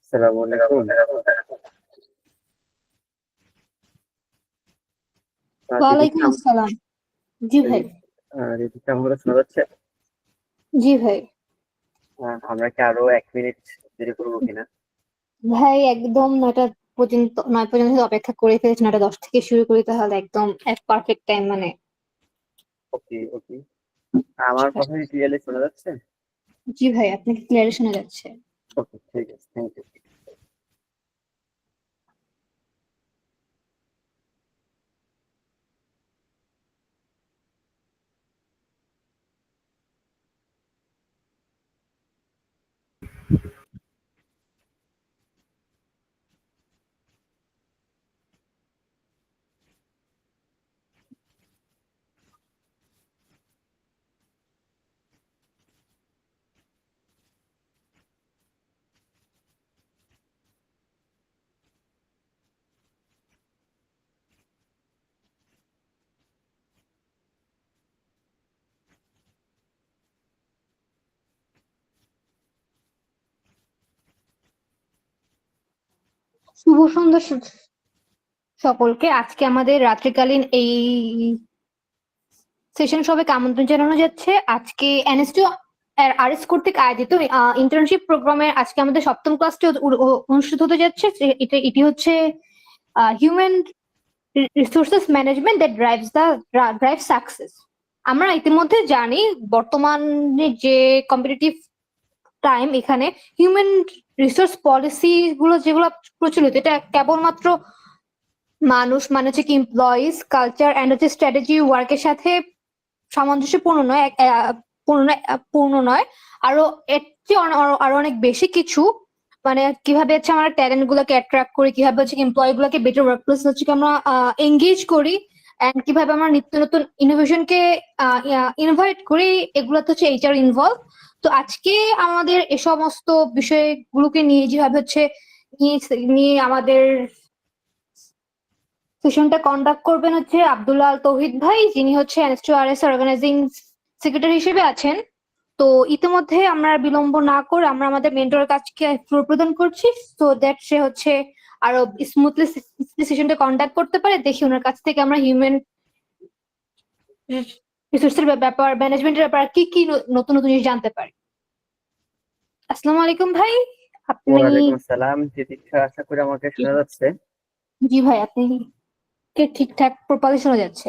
আসসালামু আলাইকুম। ওয়ালাইকুম আসসালাম। জি ভাই। রিদিকা আমরা শোনা যাচ্ছে? জি ভাই। আমরা কি আরো 1 মিনিট দেরি করবো কিনা? ভাই একদম 9টা পর্যন্ত অপেক্ষা করে ফেলেছি। 9টা 10 থেকে শুরু করি, তাহলে একদম এক পারফেক্ট টাইম মানে। ওকে ওকে। আমার কথা কি ক্লিয়ারলি শোনা যাচ্ছে? জি ভাই, আপনাকে ক্লিয়ারলি শোনা যাচ্ছে। ওকে, ঠিক আছে, থ্যাংক ইউ। শুভ সন্ধ্যা সকলকে। আজকে আমাদের রাত্রিকালীন এই সেশন সবাইকে আমন্ত্রণ জানানো যাচ্ছে। আজকে এনএসটিউ আরএস কর্তৃক আয়োজিত ইন্টার্নশিপ প্রোগ্রামের আজকে আমাদের সপ্তম ক্লাসটি অনুষ্ঠিত হতে যাচ্ছে। এটি হচ্ছে human resources management that drive success. আমরা ইতিমধ্যে জানি বর্তমানে যে কম্পিটিটিভ টাইম, এখানে হিউম্যান রিসোর্স পলিসি গুলো যেগুলো প্রচলিত, এটা কেবলমাত্র মানুষ মানে হচ্ছে কি এমপ্লয়িজ, কালচার অ্যান্ড হচ্ছে স্ট্র্যাটেজি ওয়ার্কের সাথে সামঞ্জস্যপূর্ণ নয়, পূর্ণ নয়। আরো এর চেয়ে আরো অনেক বেশি কিছু, মানে কিভাবে হচ্ছে আমরা ট্যালেন্ট গুলোকে অ্যাট্রাক্ট করি, কিভাবে হচ্ছে এমপ্লয়ি গুলোকে বেটার ওয়ার্ক প্লেস হচ্ছে আমরা এঙ্গেজ করি, এন্ড কিভাবে আমরা নিত্য নতুন ইনোভেশনকে ইনভাইট করি, এগুলো তো হচ্ছে এইচআর ইনভলভ। তো আজকে আমাদের এ সমস্ত বিষয়গুলোকে নিয়ে যেভাবে হচ্ছে নিয়ে আমাদের সেশনটা কন্ডাক্ট করবেন হচ্ছে আব্দুল্লাহ আল তৌহিদ ভাই, যিনি হচ্ছে এনএসটিউআরএস অর্গানাইজিং সেক্রেটারি হিসেবে আছেন। তো ইতিমধ্যে আমরা বিলম্ব না করে আমরা আমাদের মেন্টরের কাছকে ফ্লোর প্রদান করছি, তো দ্যাট সে হচ্ছে আরো স্মুথলি সেশনটা কন্ডাক্ট করতে পারে। দেখি ওনার কাছ থেকে আমরা হিউম্যান রিসোর্সের ব্যাপার, ম্যানেজমেন্টের ব্যাপার কি কি নতুন নতুন জিনিস জানতে পারি। আসসালামু আলাইকুম ভাই। আপনি? ওয়ালাইকুম আসসালাম রিদিকা, আশা করি আমাকে শোনা যাচ্ছে। জি ভাই, আপনি কে ঠিকঠাক প্রপারলি শোনা যাচ্ছে।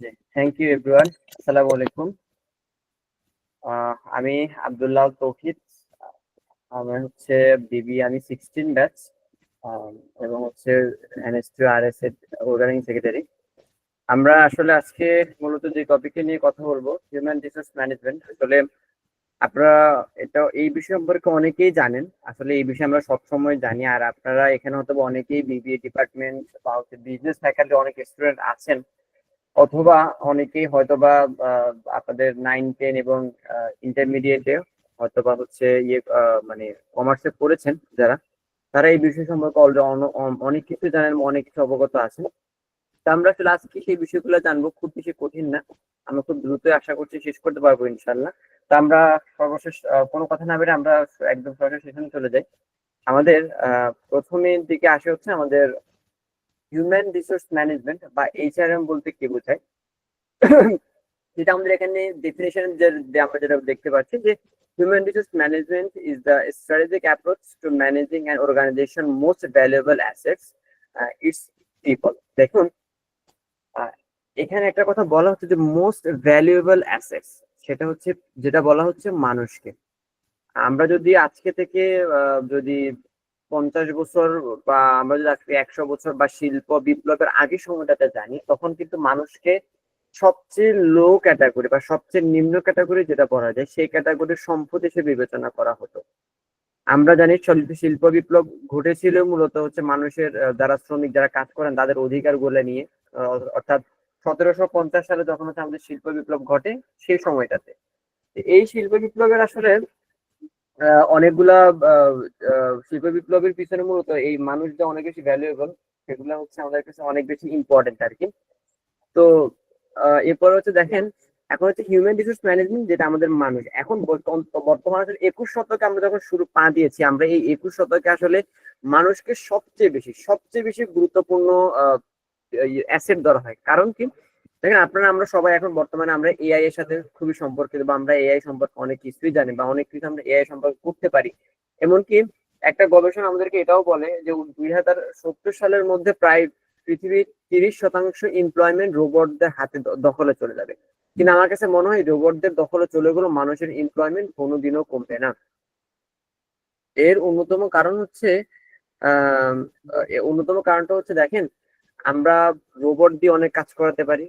জি, থ্যাংক ইউ এভরিওয়ান। আসসালামু আলাইকুম। আমি আব্দুল্লাহ তৌহিদ। আমার হচ্ছে আমি 16 ব্যাচ, এবং হচ্ছে এনএসটিউআরএস এর অর্গানাইজিং সেক্রেটারি। আমরা আসলে আজকে মূলত যে টপিকে নিয়ে কথা বলবো, হিউম্যান রিসোর্স ম্যানেজমেন্ট। আসলে আপনারা এই বিষয় সম্পর্কে অনেকেই জানেন, আসলে এই বিষয়ে আমরা সবসময় জানি। আর আপনারা এখানে হয়তো অনেকেই বিবিএ ডিপার্টমেন্ট বা হচ্ছে বিজনেস ফ্যাকাল্টি অনেক স্টুডেন্ট আছেন, অথবা অনেকেই হয়তোবা আপনাদের 9, 10 এবং ইন্টারমিডিয়েটে হয়তোবা হচ্ছে মানে কমার্সে পড়েছেন যারা, তারা এই বিষয় সম্পর্কে অনেক কিছু জানেন, অনেক কিছু অবগত আছেন। তা আমরা আসলে আজকে সেই বিষয়গুলো জানবো, খুব বেশি কঠিন না, আমরা খুব দ্রুতই আশা করছি শেষ করতে পারবো ইনশাল্লাহ। তা আমরা সর্বশেষ কোনো কথা না বেরে আমরা একদম সরাসরি সেশনে চলে যাই। আমাদের প্রথমের দিকে আসে হচ্ছে আমাদের হিউম্যান রিসোর্স ম্যানেজমেন্ট বা এইচআরএম বলতে কি বোঝায়। যেটা আমাদের এখানে ডেফিনেশন আমরা যেটা দেখতে পাচ্ছি যে human resource management is the strategic approach to managing and organization most valuable assets its people. দেখুন, এখানে একটা কথা বলা হচ্ছে যে মোস্ট ভ্যালুয়েবল অ্যাসেটস, সেটা হচ্ছে যেটা বলা হচ্ছে মানুষকে। আমরা যদি আজকে থেকে যদি 50 বছর বা আমরা যদি আজকে 100 বছর বা শিল্প বিপ্লবের আগে সময়টাতে জানি, তখন কিন্তু মানুষকে সবচেয়ে লো ক্যাটাগরি বা সবচেয়ে নিম্ন ক্যাটাগরি যেটা বলা যায়, সেই ক্যাটাগরির সম্পদ হিসেবে বিবেচনা করা হতো। আমরা জানি শিল্প বিপ্লব ঘটেছিল মূলত হচ্ছে মানুষের যারা শ্রমিক যারা কাজ করেন তাদের অধিকার গুলো নিয়ে। অর্থাৎ 1750 সালে যখন হচ্ছে আমাদের শিল্প বিপ্লব ঘটে, সেই সময়টাতে এই শিল্প বিপ্লবের আসলে অনেকগুলা আহ, শিল্প বিপ্লবের পিছনে মূলত এই মানুষটা অনেক বেশি ভ্যালুয়েবল, সেগুলো হচ্ছে আমাদের কাছে অনেক বেশি ইম্পর্টেন্ট আর কি। তো এরপর হচ্ছে দেখেন, এখন হচ্ছে হিউম্যান রিসোর্স ম্যানেজমেন্ট, যেটা আমাদের মানুষ। এখন বর্তমানে 21 শতকে আমরা যখন শুরু পা দিয়েছি, আমরা এই 21 শতকে আসলে মানুষকে সবচেয়ে বেশি গুরুত্বপূর্ণ অ্যাসেট ধরা হয়। কারণ কি, দেখেন আপনারা আমরা সবাই এখন বর্তমানে আমরা এআই এর সাথে খুবই সম্পর্কিত, বা আমরা এআই সম্পর্কে অনেক কিছুই জানি, বা অনেক কিছু আমরা এআই সম্পর্কে করতে পারি। এমনকি একটা গবেষণা আমাদেরকে এটাও বলে যে 2070 সালের মধ্যে প্রায় পৃথিবীর 30% এমপ্লয়মেন্ট রোবটদের হাতে দখলে চলে যাবে। কিন্তু আমার কাছে মনে হয় রোবটদের দখলে চলে গেলেও মানুষের এমপ্লয়মেন্ট কোনোদিনও কমবে না। এর অন্যতম কারণ হচ্ছে অন্যতম কারণটা হচ্ছে, দেখেন আমরা রোবট দিয়ে অনেক কাজ করাতে পারি,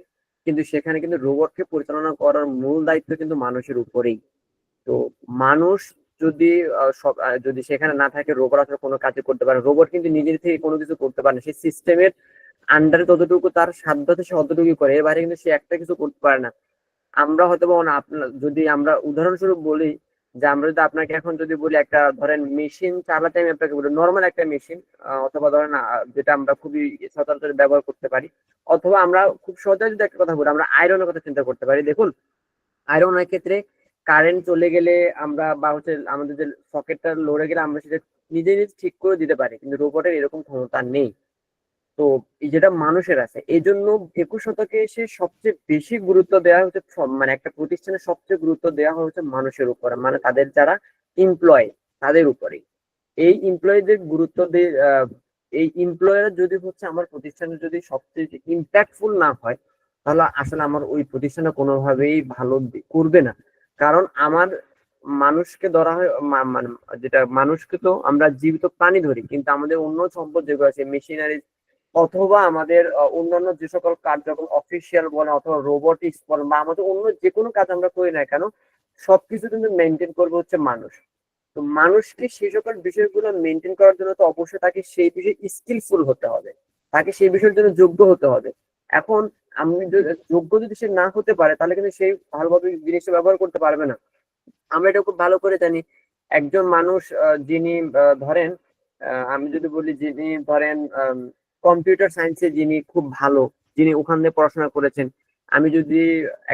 কিন্তু সেখানে কিন্তু রোবটকে পরিচালনা করার মূল দায়িত্ব কিন্তু মানুষের উপরেই। তো মানুষ যদি যদি সেখানে না থাকে, রোবট আসলে কোনো কাজ করতে পারে। রোবট কিন্তু নিজের থেকে কোনো কিছু করতে পারে না, সেই সিস্টেমের আন্ডারে ততটুকু তার সাধ্য আছে, সে অতটুকু করে, এর বাইরে কিন্তু সে একটা কিছু করতে পারে না। আমরা হয়তো বা আপনার যদি আমরা উদাহরণস্বরূপ বলি, যে আমরা যদি আপনাকে এখন যদি বলি একটা ধরেন মেশিন চালাতে, আমি আপনাকে বলি নর্মাল একটা মেশিন, অথবা ধরেন যেটা আমরা খুবই সচরাচর ব্যবহার করতে পারি, অথবা আমরা খুব সহজে যদি একটা কথা বলি, আমরা আয়রনের কথা চিন্তা করতে পারি। দেখুন আয়রনের ক্ষেত্রে কারেন্ট চলে গেলে আমরা, বা হচ্ছে আমাদের যে সকেটটা লড়ে গেলে আমরা সেটা নিজে নিজে ঠিক করে দিতে পারি, কিন্তু রোবটের এরকম ক্ষমতা নেই। তো এই যেটা মানুষের আছে, এই জন্য 21 শতকে এসে সবচেয়ে বেশি গুরুত্ব দেওয়া হচ্ছে মানে একটা প্রতিষ্ঠানে সবচেয়ে গুরুত্ব দেওয়া হচ্ছে মানুষের উপরে, মানে তাদের যারা এমপ্লয় তাদের উপরে। এই এমপ্লয়ীদের গুরুত্ব দিয়ে এই এমপ্লয়ার যদি হচ্ছে আমার প্রতিষ্ঠানে যদি সবচেয়ে ইম্প্যাক্টফুল না হয়, তাহলে আসলে আমার ওই প্রতিষ্ঠানে কোনোভাবেই ভালো করবে না। কারণ আমার মানুষকে ধরা হয় মানে যেটা মানুষকে তো আমরা জীবিত প্রাণী ধরি, কিন্তু আমাদের অন্য সম্পদ যেগুলো আছে মেশিনারি, অথবা আমাদের অন্যান্য যে সকল কার্যক্রম অফিসিয়াল বলে, অথবা রোবোটিক্স বলে, বা আমাদের অন্য যে কোনো কাজ আমরা করি না কেন, সবকিছু কিন্তু মেনটেন করবে হচ্ছে মানুষ। তো মানুষকে সেই সকল বিষয়গুলো মেনটেন করার জন্য তো অবশ্যই তাকে সেই বিষয়ে স্কিলফুল হতে হবে, তাকে সেই বিষয়ের জন্য যোগ্য হতে হবে। এখন আমি যোগ্য যদি সে না হতে পারে, তাহলে কিন্তু সেই ভালোভাবে জিনিসটা ব্যবহার করতে পারবে না। আমরা এটা খুব ভালো করে জানি। একজন মানুষ যিনি ধরেন আমি যদি বলি, যিনি ধরেন কম্পিউটার সায়েন্সে যিনি খুব ভালো, যিনি ওখান থেকে পড়াশোনা করেছেন, আমি যদি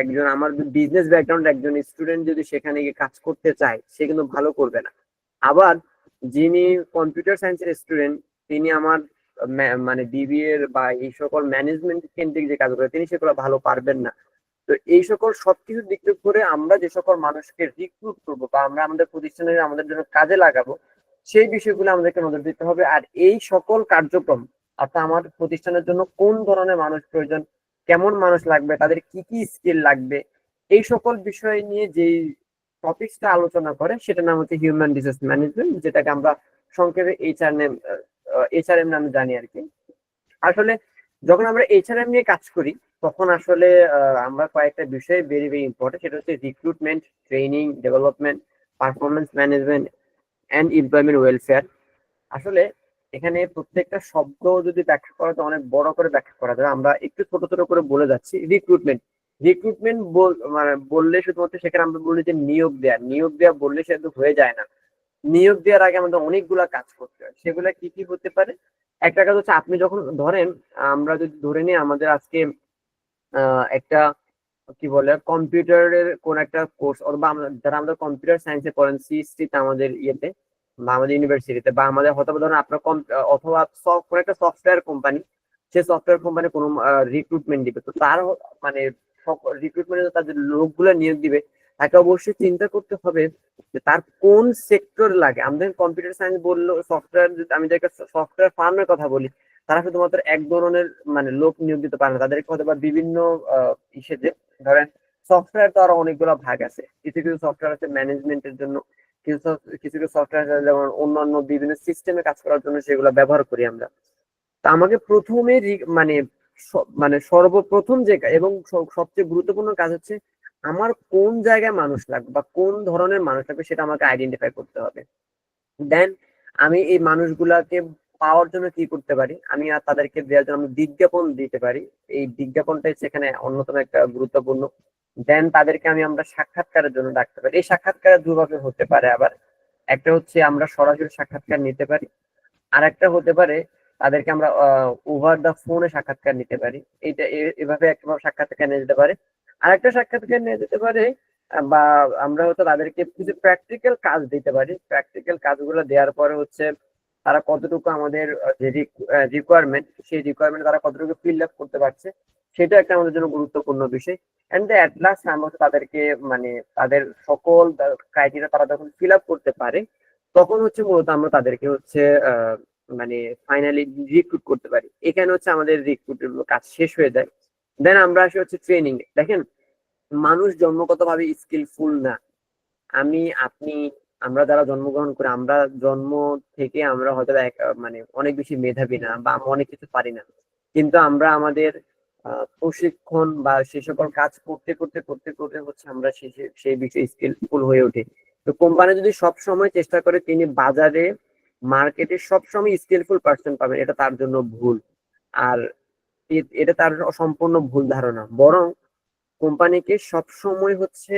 একজন আমার বিজনেস ব্যাকগ্রাউন্ড একজন স্টুডেন্ট যদি সেখানে গিয়ে কাজ করতে চায়, সে কিন্তু ভালো করবে না। আবার যিনি কম্পিউটার সায়েন্সের স্টুডেন্ট, তিনি আমার মানে বিবিএ এর বা এই সকল ম্যানেজমেন্ট কেন্দ্রিক যে কাজগুলো, তিনি সেগুলো ভালো পারবেন না। তো এই সকল সবকিছু দিক করে আমরা যে সকল মানুষকে রিক্রুট করবো, বা আমরা আমাদের প্রতিষ্ঠানে আমাদের জন্য কাজে লাগাবো, সেই বিষয়গুলো আমাদেরকে নজর দিতে হবে। আর এই সকল কার্যক্রম, অর্থাৎ আমার প্রতিষ্ঠানের জন্য কোন ধরনের মানুষ প্রয়োজন, কেমন মানুষ লাগবে, তাদের কি কি স্কিল লাগবে, এই সকল বিষয় নিয়ে যেই টপিকসটা আলোচনা করে, সেটা নাম হচ্ছে হিউম্যান রিসোর্স ম্যানেজমেন্ট, যেটাকে আমরা সংক্ষেপে এইচআরএম নামে জানি আর কি। আসলে যখন আমরা এইচআরএম নিয়ে কাজ করি, তখন আসলে আমরা কয়েকটা বিষয় ভেরি ভেরি ইম্পর্টেন্ট। সেটা হচ্ছে recruitment, training, development, performance management and employment welfare. আসলে এখানে প্রত্যেকটা শব্দ যদি ব্যাখ্যা করা যায়, অনেক বড় করে ব্যাখ্যা করা যায়। আমরা একটু ছোট ছোট করে বলে যাচ্ছি। রিক্রুটমেন্ট মানে বললে শুধুমাত্র সেখানে আমরা বলি যে নিয়োগ দেয়া বললে সেটা হয়ে যায় না। নিয়োগ দেওয়ার আগে আমাদের অনেকগুলা কাজ করতে হয়। সেগুলা কি কি হতে পারে? একটা কাজ হচ্ছে, আপনি যখন ধরেন, আমরা যদি ধরে নিই আমাদের আজকে একটা কি বলে কম্পিউটারের কোন একটা কোর্স, অথবা যারা আমাদের কম্পিউটার সায়েন্সে পড়েন সিএসসি তে, আমাদের ইয়েতে বা আমাদের ইউনিভার্সিটিতে, বা আমাদের হয়তো ধরেন আপনার অথবা কোন একটা সফটওয়্যার কোম্পানি, সে সফটওয়্যার কোম্পানি কোনো রিক্রুটমেন্ট দিবে, তো তার মানে রিক্রুটমেন্টে তাদের লোকগুলো নিয়োগ দিবে, তাকে অবশ্যই চিন্তা করতে হবে যে তার কোন সেক্টর লাগে। আমাদের কম্পিউটার সায়েন্স বললো সফটওয়্যার, আমি যে সফটওয়্যার ফার্মের কথা বলি, তারা শুধুমাত্র এক ধরনের মানে লোক নিয়োগ দিতে পারে না, তাদেরকে হয়তো বা বিভিন্ন ইসেতে, ধরেন সফটওয়্যার তো আরো অনেকগুলো ভাগ আছে। কিছু কিছু সফটওয়্যার আছে ম্যানেজমেন্টের জন্য, কিছু কিছু কিছু সফটওয়্যার আছে যেমন অন্যান্য বিভিন্ন সিস্টেমে কাজ করার জন্য, সেগুলো ব্যবহার করি আমরা। তা আমাকে প্রথমে মানে মানে সর্বপ্রথম যে এবং সবচেয়ে গুরুত্বপূর্ণ কাজ হচ্ছে, আমার কোন জায়গায় মানুষ লাগবে বা কোন ধরনের মানুষ লাগবে, সেটা আমাকে আইডেন্টিফাই করতে হবে। দেন আমি এই মানুষগুলাকে পাওয়ার জন্য কি করতে পারি, আমি আর তাদেরকে দেওয়ার জন্য আমি বিজ্ঞাপন দিতে পারি। এই বিজ্ঞাপনটাই সেখানে অন্যতম একটা গুরুত্বপূর্ণ। দেন তাদেরকে আমরা সাক্ষাৎকারের জন্য ডাকতে পারি। এই সাক্ষাৎকার দুভাবে হতে পারে। আবার একটা হচ্ছে আমরা সরাসরি সাক্ষাৎকার নিতে পারি, আর একটা হতে পারে তাদেরকে আমরা ওভার দা ফোনে সাক্ষাৎকার নিতে পারি। এইটা এভাবে একটা সাক্ষাৎকার নিয়ে যেতে পারে। আরেকটা সাক্ষাৎকার নিয়ে যেতে পারে, বা আমরা হয়তো তাদেরকে কিছু প্র্যাকটিক্যাল কাজ দিতে পারি। প্র্যাকটিক্যাল কাজগুলো দেওয়ার পরে হচ্ছে তারা কতটুকু আমাদের যে রিকোয়ারমেন্ট, সেই রিকোয়ারমেন্ট তারা কতটুকু ফিল আপ করতে পারছে, সেটা একটা আমাদের জন্য গুরুত্বপূর্ণ বিষয়। এন্ড অ্যাট লাস্ট আমরা হচ্ছে তাদেরকে মানে তাদের সকল ক্রাইটেরিয়া তারা যখন ফিল আপ করতে পারে, তখন হচ্ছে মূলত আমরা তাদেরকে হচ্ছে মানে ফাইনালি রিক্রুট করতে পারি। এখানে হচ্ছে আমাদের রিক্রুটের কাজ শেষ হয়ে যায়। দেন আমরা আসি হচ্ছে ট্রেনিং। দেখেন, মানুষ জন্মগতভাবে স্কিলফুল না। আমি, আপনি, আমরা যারা জন্মগ্রহণ করি, আমরা জন্ম থেকে আমরা হয়তো মানে অনেক বেশি মেধাবী না, বা আমরা অনেক কিছু পারি না, কিন্তু আমরা আমাদের প্রশিক্ষণ বা সে সকল কাজ করতে করতে করতে করতে হচ্ছে আমরা সেই বিষয়ে স্কিলফুল হয়ে উঠি। তো কোম্পানি যদি সব সময় চেষ্টা করে তিনি বাজারে, মার্কেটে সবসময় স্কিলফুল পার্সন পাবেন, এটা তার জন্য ভুল। আর এটা তার সম্পূর্ণ ভুল ধারণা। বরং কোম্পানিকে সব সময় হচ্ছে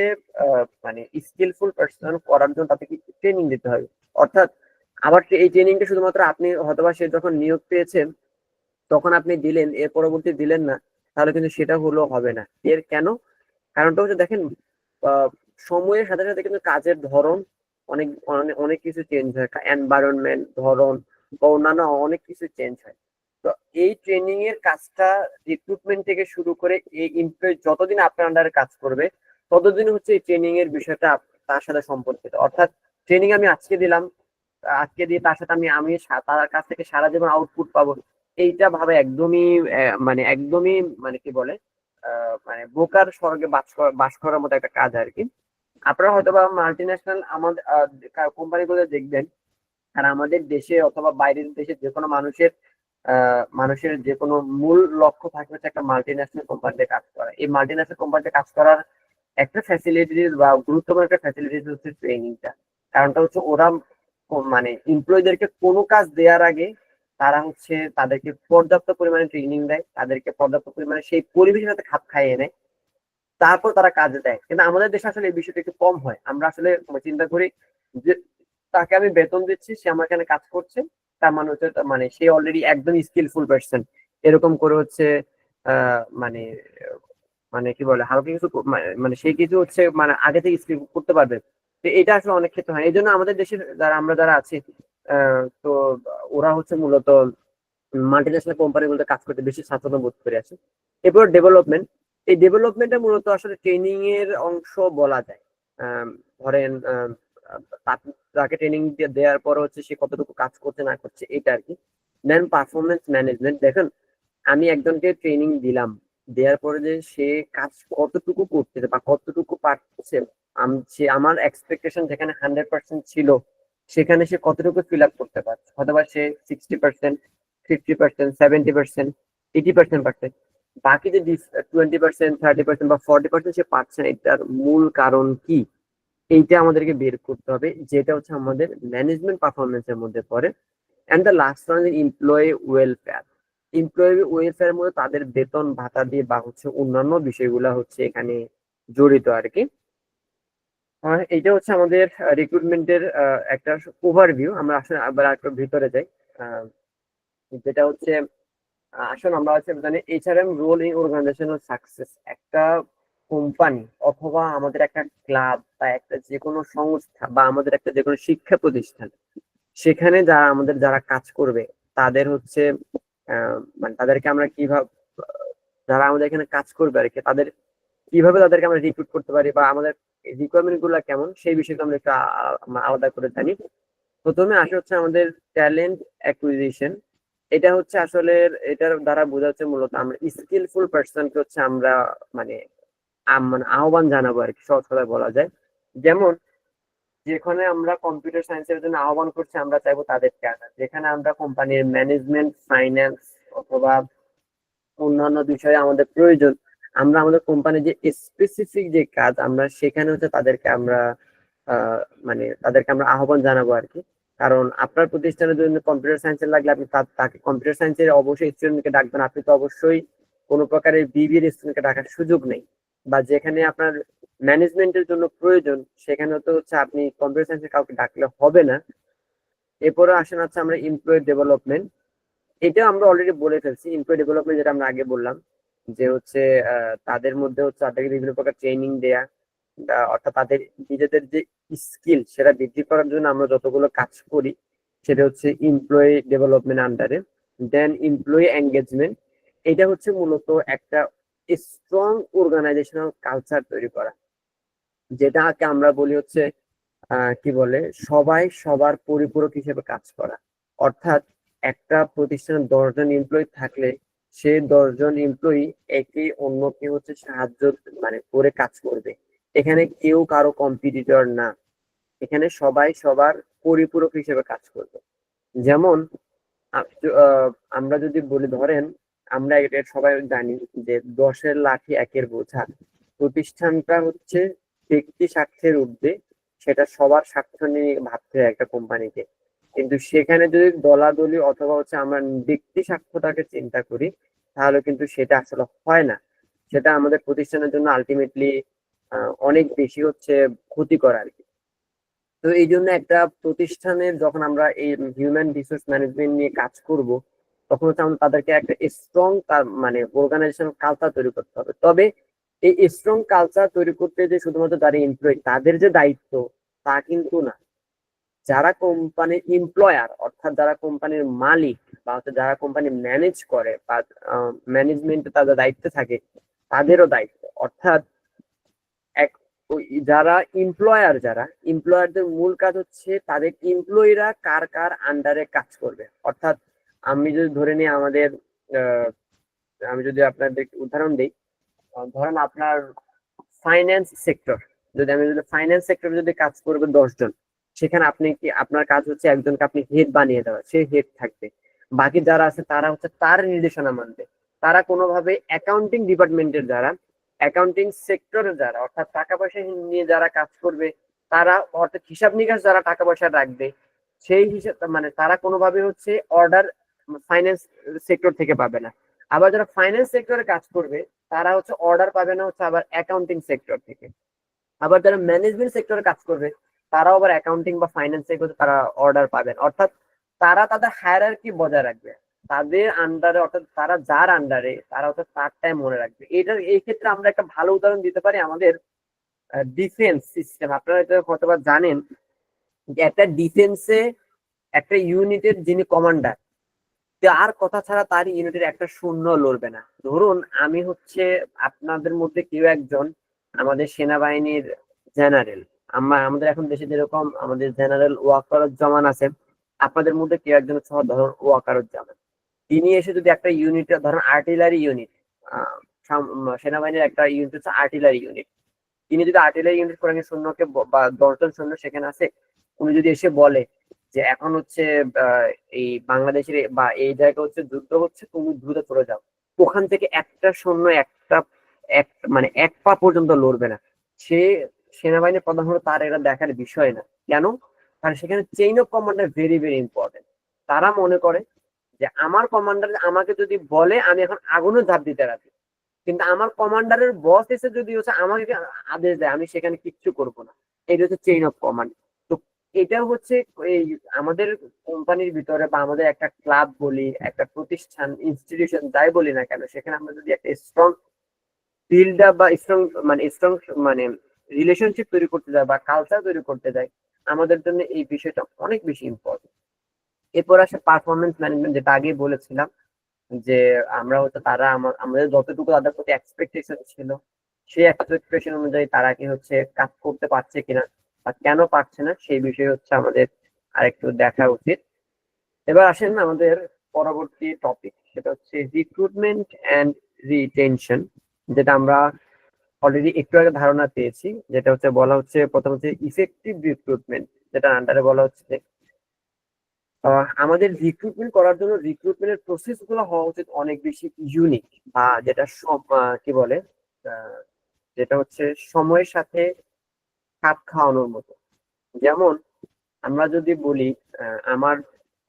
মানে স্কিলফুল পার্সন করার জন্য তাদেরকে ট্রেনিং দিতে হবে। অর্থাৎ আবার এই ট্রেনিংটা শুধুমাত্র আপনি হয়তোবা সে যখন নিয়োগ পেয়েছেন তখন আপনি দিলেন, এর পরবর্তী দিলেন না, তাহলে কিন্তু সেটা হলো হবে না। এর কেন কারণটা হচ্ছে, দেখেন, আহ, সময়ের সাথে সাথে কিন্তু কাজের ধরন অনেক অনেক অনেক কিছু চেঞ্জ হয়, এনভায়রনমেন্ট, ধরন বা অন্যান্য অনেক কিছু চেঞ্জ হয়। তো এই ট্রেনিং এর কাজটা রিক্রুটমেন্ট থেকে শুরু করে এই এমপ্লয়ি যতদিন আপনার আন্ডারে কাজ করবে, ততদিন হচ্ছে এই ট্রেনিং এর বিষয়টা তার সাথে সম্পর্কিত। অর্থাৎ ট্রেনিং আমি আজকে দিলাম, আজকে দিয়ে তার সাথে আমি আমি তার কাছ থেকে সারা জীবন আউটপুট পাবো, এইটা ভাবে একদমই মানে একদমই মানে কি বলে মানে বোকার স্বর্গে বাস করার মতো একটা কাজ আর কি। আপনারা হয়তো বা মাল্টি ন্যাশনাল আমাদের কোম্পানিগুলো দেখবেন, আর আমাদের দেশে অথবা বাইরের দেশে যে কোনো মানুষের যে কোনো মূল লক্ষ্য থাকে হচ্ছে একটা মাল্টি ন্যাশনাল কোম্পানিতে কাজ করা। এই মাল্টি ন্যাশনাল কোম্পানিতে কাজ করার একটা ফ্যাসিলিটিস বা গুরুত্বপূর্ণ একটা ফ্যাসিলিটিস হচ্ছে ট্রেনিংটা। কারণটা হচ্ছে ওরা মানে এমপ্লয়ীদেরকে কোনো কাজ দেওয়ার আগে তারা হচ্ছে তাদেরকে পর্যাপ্ত পরিমাণে ট্রেনিং দেয়, তাদেরকে পর্যাপ্ত পরিমাণে সেই পরিবেশের সাথে খাপ খাইয়ে নেয়, তারপর তারা কাজে দেয়। কিন্তু আমাদের দেশে আসলে এই বিষয়টা একটু কম হয়। আমরা আসলে চিন্তা করি যে তাকে আমি বেতন দিচ্ছি, সে আমার এখানে কাজ করছে, তার মানে হচ্ছে মানে সে অলরেডি একদম স্কিলফুল পার্সন, এরকম করে হচ্ছে মানে মানে কি বলে হালকা কিছু মানে সে কিছু হচ্ছে মানে আগে থেকে স্কিল করতে পারবে। তো এটা আসলে অনেক ক্ষেত্রে হয়। এই জন্য আমাদের দেশের আমরা যারা আছি, তো ওরা হচ্ছে মূলত মাল্টিন্যাশনাল কোম্পানিগুলোতে কাজ করতে বেশি স্বাচ্ছন্দ্য বোধ করে আছে। এরপর ডেভেলপমেন্ট। এই ডেভেলপমেন্টে মূলত আসলে ট্রেনিং এর অংশ বলা যায়। ধরেন তাকে ট্রেনিং দেওয়ার পর হচ্ছে সে কতটুকু কাজ করছে না করছে, এটা আর কি। দেন পারফরমেন্স ম্যানেজমেন্ট। দেখেন, আমি একজনকে ট্রেনিং দিলাম, দেওয়ার পরে যে সে কাজ কতটুকু করতেছে বা কতটুকু পারছে, সে আমার এক্সপেকটেশন যেখানে 100% ছিল, সেখানে সে কতটুকু ফিল আপ করতে পারছে। অথবা সে 60%, 50%, 70%, 80% পারছে, বাকি যে 20%, 30% বা 40% সে পারছে না, এটার মূল কারণ কি, এইটা আমাদেরকে বের করতে হবে, যেটা হচ্ছে আমাদের ম্যানেজমেন্ট পারফরমেন্সের মধ্যে পড়ে। And the last one is employee welfare. Employee welfare মধ্যে তাদের বেতন ভাতা দিয়ে বা হচ্ছে অন্যান্য বিষয়গুলো হচ্ছে এখানে জড়িত আর কি। এইটা হচ্ছে আমাদের রিক্রুটমেন্টের একটা ওভারভিউ। আমরা আসলে আবার একটু ভিতরে যাই, আহ, যেটা হচ্ছে আসলে আমরা হচ্ছে জানি HRM role in organizational success. একটা কোম্পানি অথবা আমাদের একটা ক্লাব বা একটা যে কোনো সংস্থা বা আমাদের একটা যে কোনো শিক্ষা প্রতিষ্ঠান, সেখানে যারা কাজ করবে তাদের হচ্ছে মানে তাদেরকে আমরা কিভাবে, যারা আমাদের এখানে কাজ করবে আর কি, তাদের কিভাবে তাদেরকে আমরা রিক্রুট করতে পারি বা আমাদের রিকোয়ারমেন্ট গুলো কেমন, সেই বিষয়টা আমরা একটু আলাদা করে জানি। প্রথমে আসে হচ্ছে আমাদের ট্যালেন্ট অ্যাকুইজিশন। এটা হচ্ছে আসলে এটার দ্বারা বোঝা যাচ্ছে মূলত আমরা স্কিলফুল পার্সনকে হচ্ছে আমরা মানে মানে আহ্বান জানাবো আর কি, সহজ কথায় বলা যায়। যেমন যেখানে আমরা কম্পিউটার সায়েন্সের জন্য আহ্বান করছি, আমরা চাইবো তাদেরকে আনা। যেখানে আমরা কোম্পানির ম্যানেজমেন্ট, ফাইন্যান্স অথবা অন্যান্য বিষয়ে আমাদের প্রয়োজন, আমরা আমাদের কোম্পানির যে স্পেসিফিক যে কাজ, আমরা সেখানে হচ্ছে তাদেরকে আমরা মানে তাদেরকে আমরা আহ্বান জানাবো আর কি। কারণ আপনার প্রতিষ্ঠানের জন্য কম্পিউটার সায়েন্সের লাগলে আপনি তাকে কম্পিউটার সায়েন্সের অবশ্যই স্টুডেন্টকে ডাকবেন। আপনি তো অবশ্যই কোনো প্রকারের বিবিএর স্টুডেন্টকে ডাকার সুযোগ নেই। বা যেখানে আপনার ম্যানেজমেন্টের জন্য প্রয়োজন, সেখানে তো হচ্ছে আপনি কম্পিউটার সায়েন্সের কাউকে ডাকলে হবে না। এরপরে আসেন হচ্ছে আমরা এমপ্লয়ি ডেভেলপমেন্ট। এটা আমরা অলরেডি বলে ফেলছি, এমপ্লয়ি ডেভেলপমেন্ট যেটা আমরা আগে বললাম। যে হচ্ছে তাদের মধ্যে হচ্ছে তাদেরকে বিভিন্ন প্রকার ট্রেনিং দেয়া, অর্থাৎ তাদের নিজেদের যে স্কিল সেটা বৃদ্ধি করার জন্য আমরা যতগুলো কাজ করি সেটা হচ্ছে এমপ্লয়ি ডেভেলপমেন্ট আন্ডারে। দেন এমপ্লয়ি এঙ্গেজমেন্ট, এটা হচ্ছে মূলত একটা স্ট্রং অর্গানাইজেশনাল কালচার তৈরি করা, যেটাকে আমরা বলি হচ্ছে কি বলে সবাই সবার পরিপূরক হিসেবে কাজ করা। অর্থাৎ একটা প্রতিষ্ঠানে 10 জন এমপ্লয়ি থাকলে সেই 10 জন এমপ্লয়ি একে অন্যকে হচ্ছে সাহায্য মানে করে কাজ করবে। এখানে কেউ কারো কম্পিটিটর না, এখানে সবাই সবার পরিপূরক হিসেবে কাজ করবে। যেমন আমরা যদি বলি, ধরেন আমরা এটা সবাই জানি যে 10-এর লাঠি 1-এর বোঝা। প্রতিষ্ঠানটা হচ্ছে ব্যক্তি স্বার্থের ঊর্ধ্বে, সেটা সবার স্বার্থ নিয়ে ভাবতে হয় একটা কোম্পানিকে। কিন্তু সেখানে যদি দলাদলি অথবা হচ্ছে আমরা ব্যক্তি স্বার্থটাকে চিন্তা করি, তাহলে কিন্তু সেটা আসলে হয় না। সেটা আমাদের প্রতিষ্ঠানের জন্য আলটিমেটলি অনেক বেশি হচ্ছে ক্ষতিকর আর কি। তো এই জন্য একটা প্রতিষ্ঠানের যখন আমরা এই হিউম্যান রিসোর্স ম্যানেজমেন্ট নিয়ে কাজ করব, তখন হচ্ছে আমরা তাদেরকে একটা স্ট্রং মানে অর্গানাইজেশন কালচার তৈরি করতে হবে। তবে এই স্ট্রং কালচার তৈরি করতে যে শুধুমাত্র যারা এমপ্লয়ি তাদের যে দায়িত্ব তা কিন্তু না। যারা কোম্পানির এমপ্লয়ার, অর্থাৎ যারা কোম্পানির মালিক বা হচ্ছে যারা কোম্পানি ম্যানেজ করে বা ম্যানেজমেন্টে তাদের দায়িত্বে থাকে, তাদেরও দায়িত্ব। অর্থাৎ এক যারা এমপ্লয়ার, যারা এমপ্লয়ারদের মূল কাজ হচ্ছে তাদের এমপ্লয়িরা কার কার আন্ডারে কাজ করবে। অর্থাৎ আমি যদি ধরে নিই আমাদের আমি যদি আপনাদের উদাহরণ দিই, ধরেন আপনার ফাইন্যান্স সেক্টর, যদি ফাইন্যান্স সেক্টরে যদি কাজ করবে 10 জন, সেখানে আপনি কি আপনার কাজ হচ্ছে একজনকে আপনি হেড বানিয়ে দেওয়া, সে হেড থাকবে। বাকি যারা আছে তারা হচ্ছে তার নির্দেশনা মানবে। তারা কোনোভাবে অ্যাকাউন্টিং ডিপার্টমেন্টের যারা, অ্যাকাউন্টিং সেক্টরের যারা, অর্থাৎ টাকা পয়সা নিয়ে যারা কাজ করবে, তারা অর্থাৎ হিসাব নিকাশ যারা টাকা পয়সা রাখবে, সেই হিসাব মানে তারা কোনোভাবে হচ্ছে অর্ডার ফাইন্যান্স সেক্টর থেকে পাবে না। আবার যারা ফাইন্যান্স সেক্টরে কাজ করবে তারা হচ্ছে অর্ডার পাবে না হচ্ছে আবার অ্যাকাউন্টিং সেক্টর থেকে। আবার যারা ম্যানেজমেন্ট সেক্টরে কাজ করবে তারাও আবার অ্যাকাউন্টিং বা ফাইন্যান্স সেক্টরে তারা অর্ডার পাবেন। অর্থাৎ তারা তাদের হায়ারার্কি বজায় রাখবে, তাদের আন্ডারে, অর্থাৎ তারা যার আন্ডারে তারা হচ্ছে তারটাই মনে রাখবে। এই ক্ষেত্রে আমরা একটা ভালো উদাহরণ দিতে পারি আমাদের ডিফেন্স সিস্টেম। আপনারা এটা হয়তো বা জানেন যে একটা ডিফেন্সে একটা ইউনিটের যিনি কমান্ডার, তার কথা ছাড়া তার ইউনিটের একটা শূন্য লড়বে না। ধরুন আমি হচ্ছে আপনাদের মধ্যে কেউ একজন আমাদের সেনাবাহিনীর জেনারেল, আমাদের এখন দেশে যেরকম আমাদের জেনারেল ওয়াকারুজ্জামান আছেন, আপনাদের মধ্যে কেউ একজন হচ্ছে ধরুন ওয়াকারুজ্জামান। তিনি এসে যদি একটা ইউনিট, ধরুন আর্টিলারি ইউনিট, সেনাবাহিনীর একটা ইউনিট হচ্ছে আর্টিলারি ইউনিট, তিনি যদি আর্টিলারি ইউনিট করে শূন্যকে বা 10 জন সৈন্য সেখানে আছে, উনি যদি এসে বলে যে এখন হচ্ছে এই বাংলাদেশের বা এই জায়গায় হচ্ছে যুদ্ধ হচ্ছে, তুমি দ্রুত চলে যাও, ওখান থেকে একটা সৈন্য মানে 1 পা পর্যন্ত লড়বে না। সে সেনাবাহিনীর প্রধান হলো, তার এটা দেখার বিষয় না। কেন? কারণ সেখানে chain of commander very very important. তারা মনে করে যে আমার কমান্ডার আমাকে যদি বলে আমি এখন আগুনে ঝাঁপ দিতে রাজি, কিন্তু আমার কমান্ডারের বস এসে যদি হচ্ছে আমাকে আদেশ দেয়, আমি সেখানে কিচ্ছু করব না। এটা হচ্ছে চেইন অফ কমান্ড। তো এটা হচ্ছে এই আমাদের কোম্পানির ভিতরে বা আমাদের একটা ক্লাব বলি, একটা প্রতিষ্ঠান, ইনস্টিটিউশন যাই বলি না কেন, সেখানে আমরা যদি একটা স্ট্রং বিল্ড আপ বা স্ট্রং মানে রিলেশনশিপ তৈরি করতে যাই বা কালচার তৈরি করতে যাই, আমাদের জন্য এই বিষয়টা অনেক বেশি ইম্পর্টেন্ট। এরপর আসে পারফরমেন্স ম্যানেজমেন্ট, যেটা আগে বলেছিলাম যে আমরা হচ্ছে তারা আমাদের যতটুকু তাদের প্রতি এক্সপেকটেশন ছিল সেই এক্সপেকটেশন অনুযায়ী তারা কি হচ্ছে কাজ করতে পারছে কিনা বা কেন পারছে না, সেই বিষয়ে হচ্ছে আমাদের আরেকটু দেখা উচিত। এবার আসেন আমাদের পরবর্তী টপিক, সেটা হচ্ছে রিক্রুটমেন্ট অ্যান্ড রিটেনশন, যেটা আমরা অলরেডি একটু আগে ধারণা পেয়েছি। যেটা হচ্ছে বলা হচ্ছে প্রথম হচ্ছে ইফেক্টিভ রিক্রুটমেন্ট, যেটা আন্ডারে বলা হচ্ছে আমাদের রিক্রুটমেন্ট করার জন্য রিক্রুটমেন্টের প্রসেস গুলো হওয়া উচিত অনেক বেশি ইউনিক, বা যেটা কি বলে যেটা হচ্ছে সময়ের সাথে খাপ খাওয়ানোর মতো। যেমন আমরা যদি বলি আমার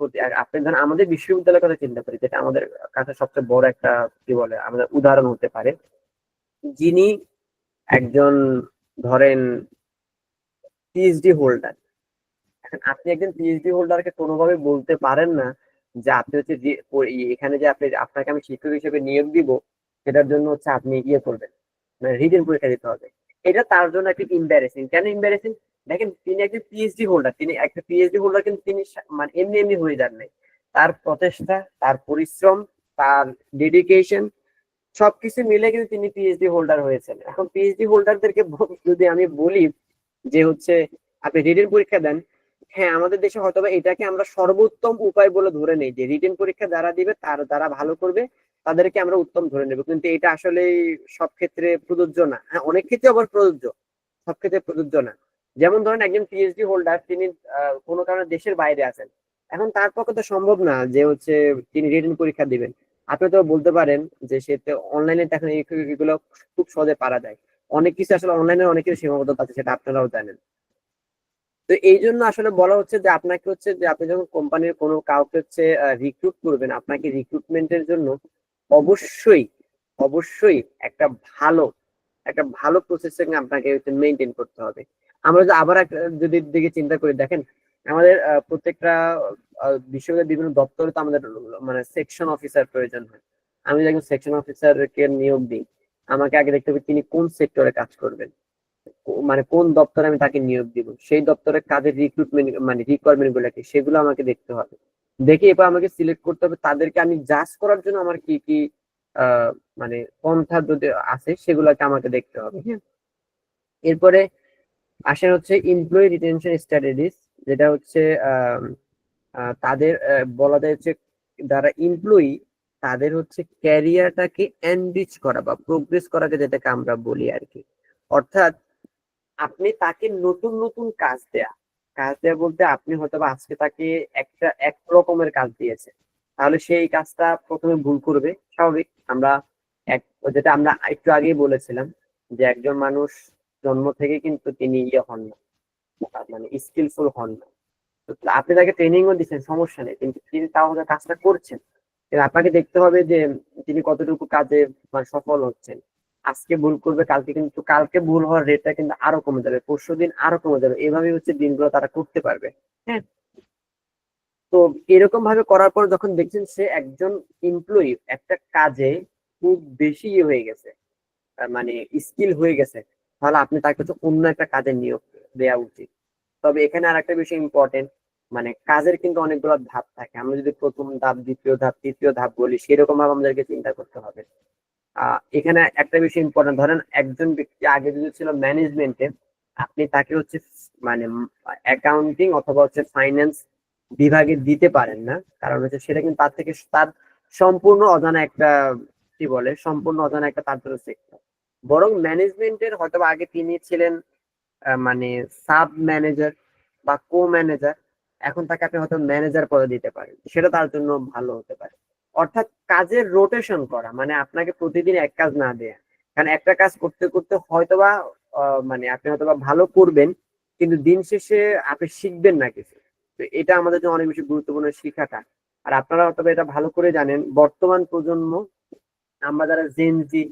প্রতি আপনি ধরেন আমাদের বিশ্ববিদ্যালয়ের কথা চিন্তা করি, যেটা আমাদের কাছে সবচেয়ে বড় একটা কি বলে আমাদের উদাহরণ হতে পারে। যিনি একজন ধরেন পিএইচডি হোল্ডার, এখন আপনি একজন পিএইচডি হোল্ডারকে কোনোভাবে বলতে পারেন না যে আপনি হচ্ছে এখানে যে আপনাকে আমি শিক্ষক হিসেবে নিয়োগ দিব, সেটার জন্য হচ্ছে আপনি ইয়ে করবেন, মানে রিটেন পরীক্ষা দিতে হবে। এটা তার জন্য একটু ইম্বারেসিং। কেন ইম্বারেসিং? দেখেন তিনি একজন পিএইচডি হোল্ডার, তিনি একটা পিএইচডি হোল্ডার, কিন্তু তিনি মানে এমনি এমনি হয়ে যান নাই। তার প্রচেষ্টা, তার পরিশ্রম, তার ডেডিকেশন সবকিছু মিলে কিন্তু তিনি পিএইচডি হোল্ডার হয়েছেন। এখন পিএইচডি হোল্ডারদেরকে যদি আমি বলি যে হচ্ছে আপনি রিটেন পরীক্ষা দেন, হ্যাঁ আমাদের দেশে হয়তো এটাকে আমরা সর্বোত্তম উপায় বলে ধরে নেই, যে রিটেন পরীক্ষা যারা দিবে যারা ভালো করবে তাদেরকে আমরা উত্তম ধরে নেব, কিন্তু এটা আসলে সব ক্ষেত্রে প্রযোজ্য না। হ্যাঁ অনেক ক্ষেত্রে আবার প্রযোজ্য, সব ক্ষেত্রে প্রযোজ্য না। যেমন ধরেন একজন পিএইচডি হোল্ডার, তিনি কোনো কারণে দেশের বাইরে আছেন, এখন তার পক্ষে তো সম্ভব না যে হচ্ছে তিনি রিটেন পরীক্ষা দিবেন। আপনি তো বলতে পারেন যে সে অনলাইনে দেখেন এগুলো খুব সহজে পারা যায়, অনেক কিছু আসলে অনলাইনে অনেক কিছু সীমাবদ্ধতা আছে, সেটা আপনারাও জানেন। তো এই জন্য আসলে বলা হচ্ছে যে আপনাকে হচ্ছে যে আপনি যখন কোম্পানির কোনো কাউকে হচ্ছে রিক্রুট করবেন, আপনাকে রিক্রুটমেন্টের জন্য অবশ্যই অবশ্যই একটা ভালো প্রসেসিং আপনাকে মেনটেন করতে হবে। আমরা যদি আবার যদি দিকে চিন্তা করি, দেখেন আমাদের প্রত্যেকটা বিশ্ববিদ্যালয়ের বিভিন্ন দপ্তরে তো আমাদের মানে সেকশন অফিসার প্রয়োজন হয়। আমি যদি একজন সেকশন অফিসারকে নিয়োগ দিই, আমাকে আগে দেখতে হবে তিনি কোন সেক্টরে কাজ করবেন, মানে কোন দপ্তরে আমি তাকে নিয়োগ দিব, সেই দপ্তরের কাজের রিক্রুটমেন্ট মানে রিকোয়ারমেন্ট গুলো কি সেগুলো আমাকে দেখতে হবে। দেখে এবার আমাকে সিলেক্ট করতে হবে, তাদেরকে আমি জাজ করার জন্য আমার কি কি মানে পন্থা যদি আছে সেগুলোকে আমাকে দেখতে হবে। হ্যাঁ, এরপরে আসে হচ্ছে এমপ্লয়ি রিটেনশন স্ট্র্যাটেজিস, যেটা হচ্ছে তাদের বলা যায় হচ্ছে যারা এমপ্লয়ি তাদের হচ্ছে ক্যারিয়ারটাকে এনরিচ করা বা প্রোগ্রেস করাকে যেটাকে আমরা বলি আর কি। অর্থাৎ আপনি তাকে নতুন নতুন কাজ দেয়া বলতে আপনি হয়তো বা আজকে তাকে এক রকমের কাজ দিয়েছে, তাহলে সেই কাজটা প্রথমে ভুল করবে, স্বাভাবিক। আমরা এক যেটা আমরা একটু আগেই বলেছিলাম যে একজন মানুষ জন্ম থেকে কিন্তু তিনি ইয়ে হন না, মানে স্কিলফুল হন না। তো আপনি তাকে ট্রেনিংও দিচ্ছেন, সমস্যা নেই, কিন্তু তিনি তাও হয়তো কাজটা করছেন, কিন্তু আপনাকে দেখতে হবে যে তিনি কতটুকু কাজে মানে সফল হচ্ছেন। আজকে ভুল করবে, কালকে ভুল হওয়ার রেটটা কিন্তু আরো কমে যাবে, পরশুদিন আরো কমে যাবে, এভাবে হচ্ছে দিনগুলো তারা করতে পারবে। হ্যাঁ, তো এরকম ভাবে করার পর যখন দেখছেন সে একজন এমপ্লয়ি একটা কাজে খুব বেশি ইয়ে হয়ে গেছে, মানে স্কিল হয়ে গেছে, তাহলে আপনি তাকে হচ্ছে অন্য একটা কাজে নিয়োগ দেওয়া উচিত। তবে এখানে আর একটা বিষয় ইম্পর্টেন্ট, মানে কাজের কিন্তু অনেকগুলো ধাপ থাকে। আমরা যদি প্রথম ধাপ, দ্বিতীয় ধাপ, তৃতীয় ধাপ বলি, সেরকম ভাবে আমাদেরকে চিন্তা করতে হবে। এখানে একটা বিষয় ইম্পর্টেন্ট, ধরেন একজন ব্যক্তি আগে যদি ছিল ম্যানেজমেন্টে, আপনি তাকে হচ্ছে মানে অ্যাকাউন্টিং অথবা হচ্ছে ফাইন্যান্স বিভাগে দিতে পারেন না, কারণ হচ্ছে সেটা কিন্তু তার সম্পূর্ণ অজানা একটা সম্পূর্ণ অজানা একটা তার জন্য সেক্টর। বরং ম্যানেজমেন্টের হয়তো আগে তিনি ছিলেন মানে সাব ম্যানেজার বা কো ম্যানেজার, এখন তাকে আপনি হয়তো ম্যানেজার পদে দিতে পারেন, সেটা তার জন্য ভালো হতে পারে। অর্থাৎ কাজের রোটেশন করা, মানে আপনাকে প্রতিদিন এক কাজ না দেয়া, কারণ একটা কাজ করতে করতে হয়তোবা মানে আপনি হয়তোবা ভালো করবেন, কিন্তু দিন শেষে আপনি শিখবেন না কিছু। তো এটা আমাদের জন্য অনেক বেশি গুরুত্বপূর্ণ শিক্ষাটা। আর আপনারা হয়তো এটা ভালো করে জানেন, বর্তমান প্রজন্ম আমরা যারা জেনজি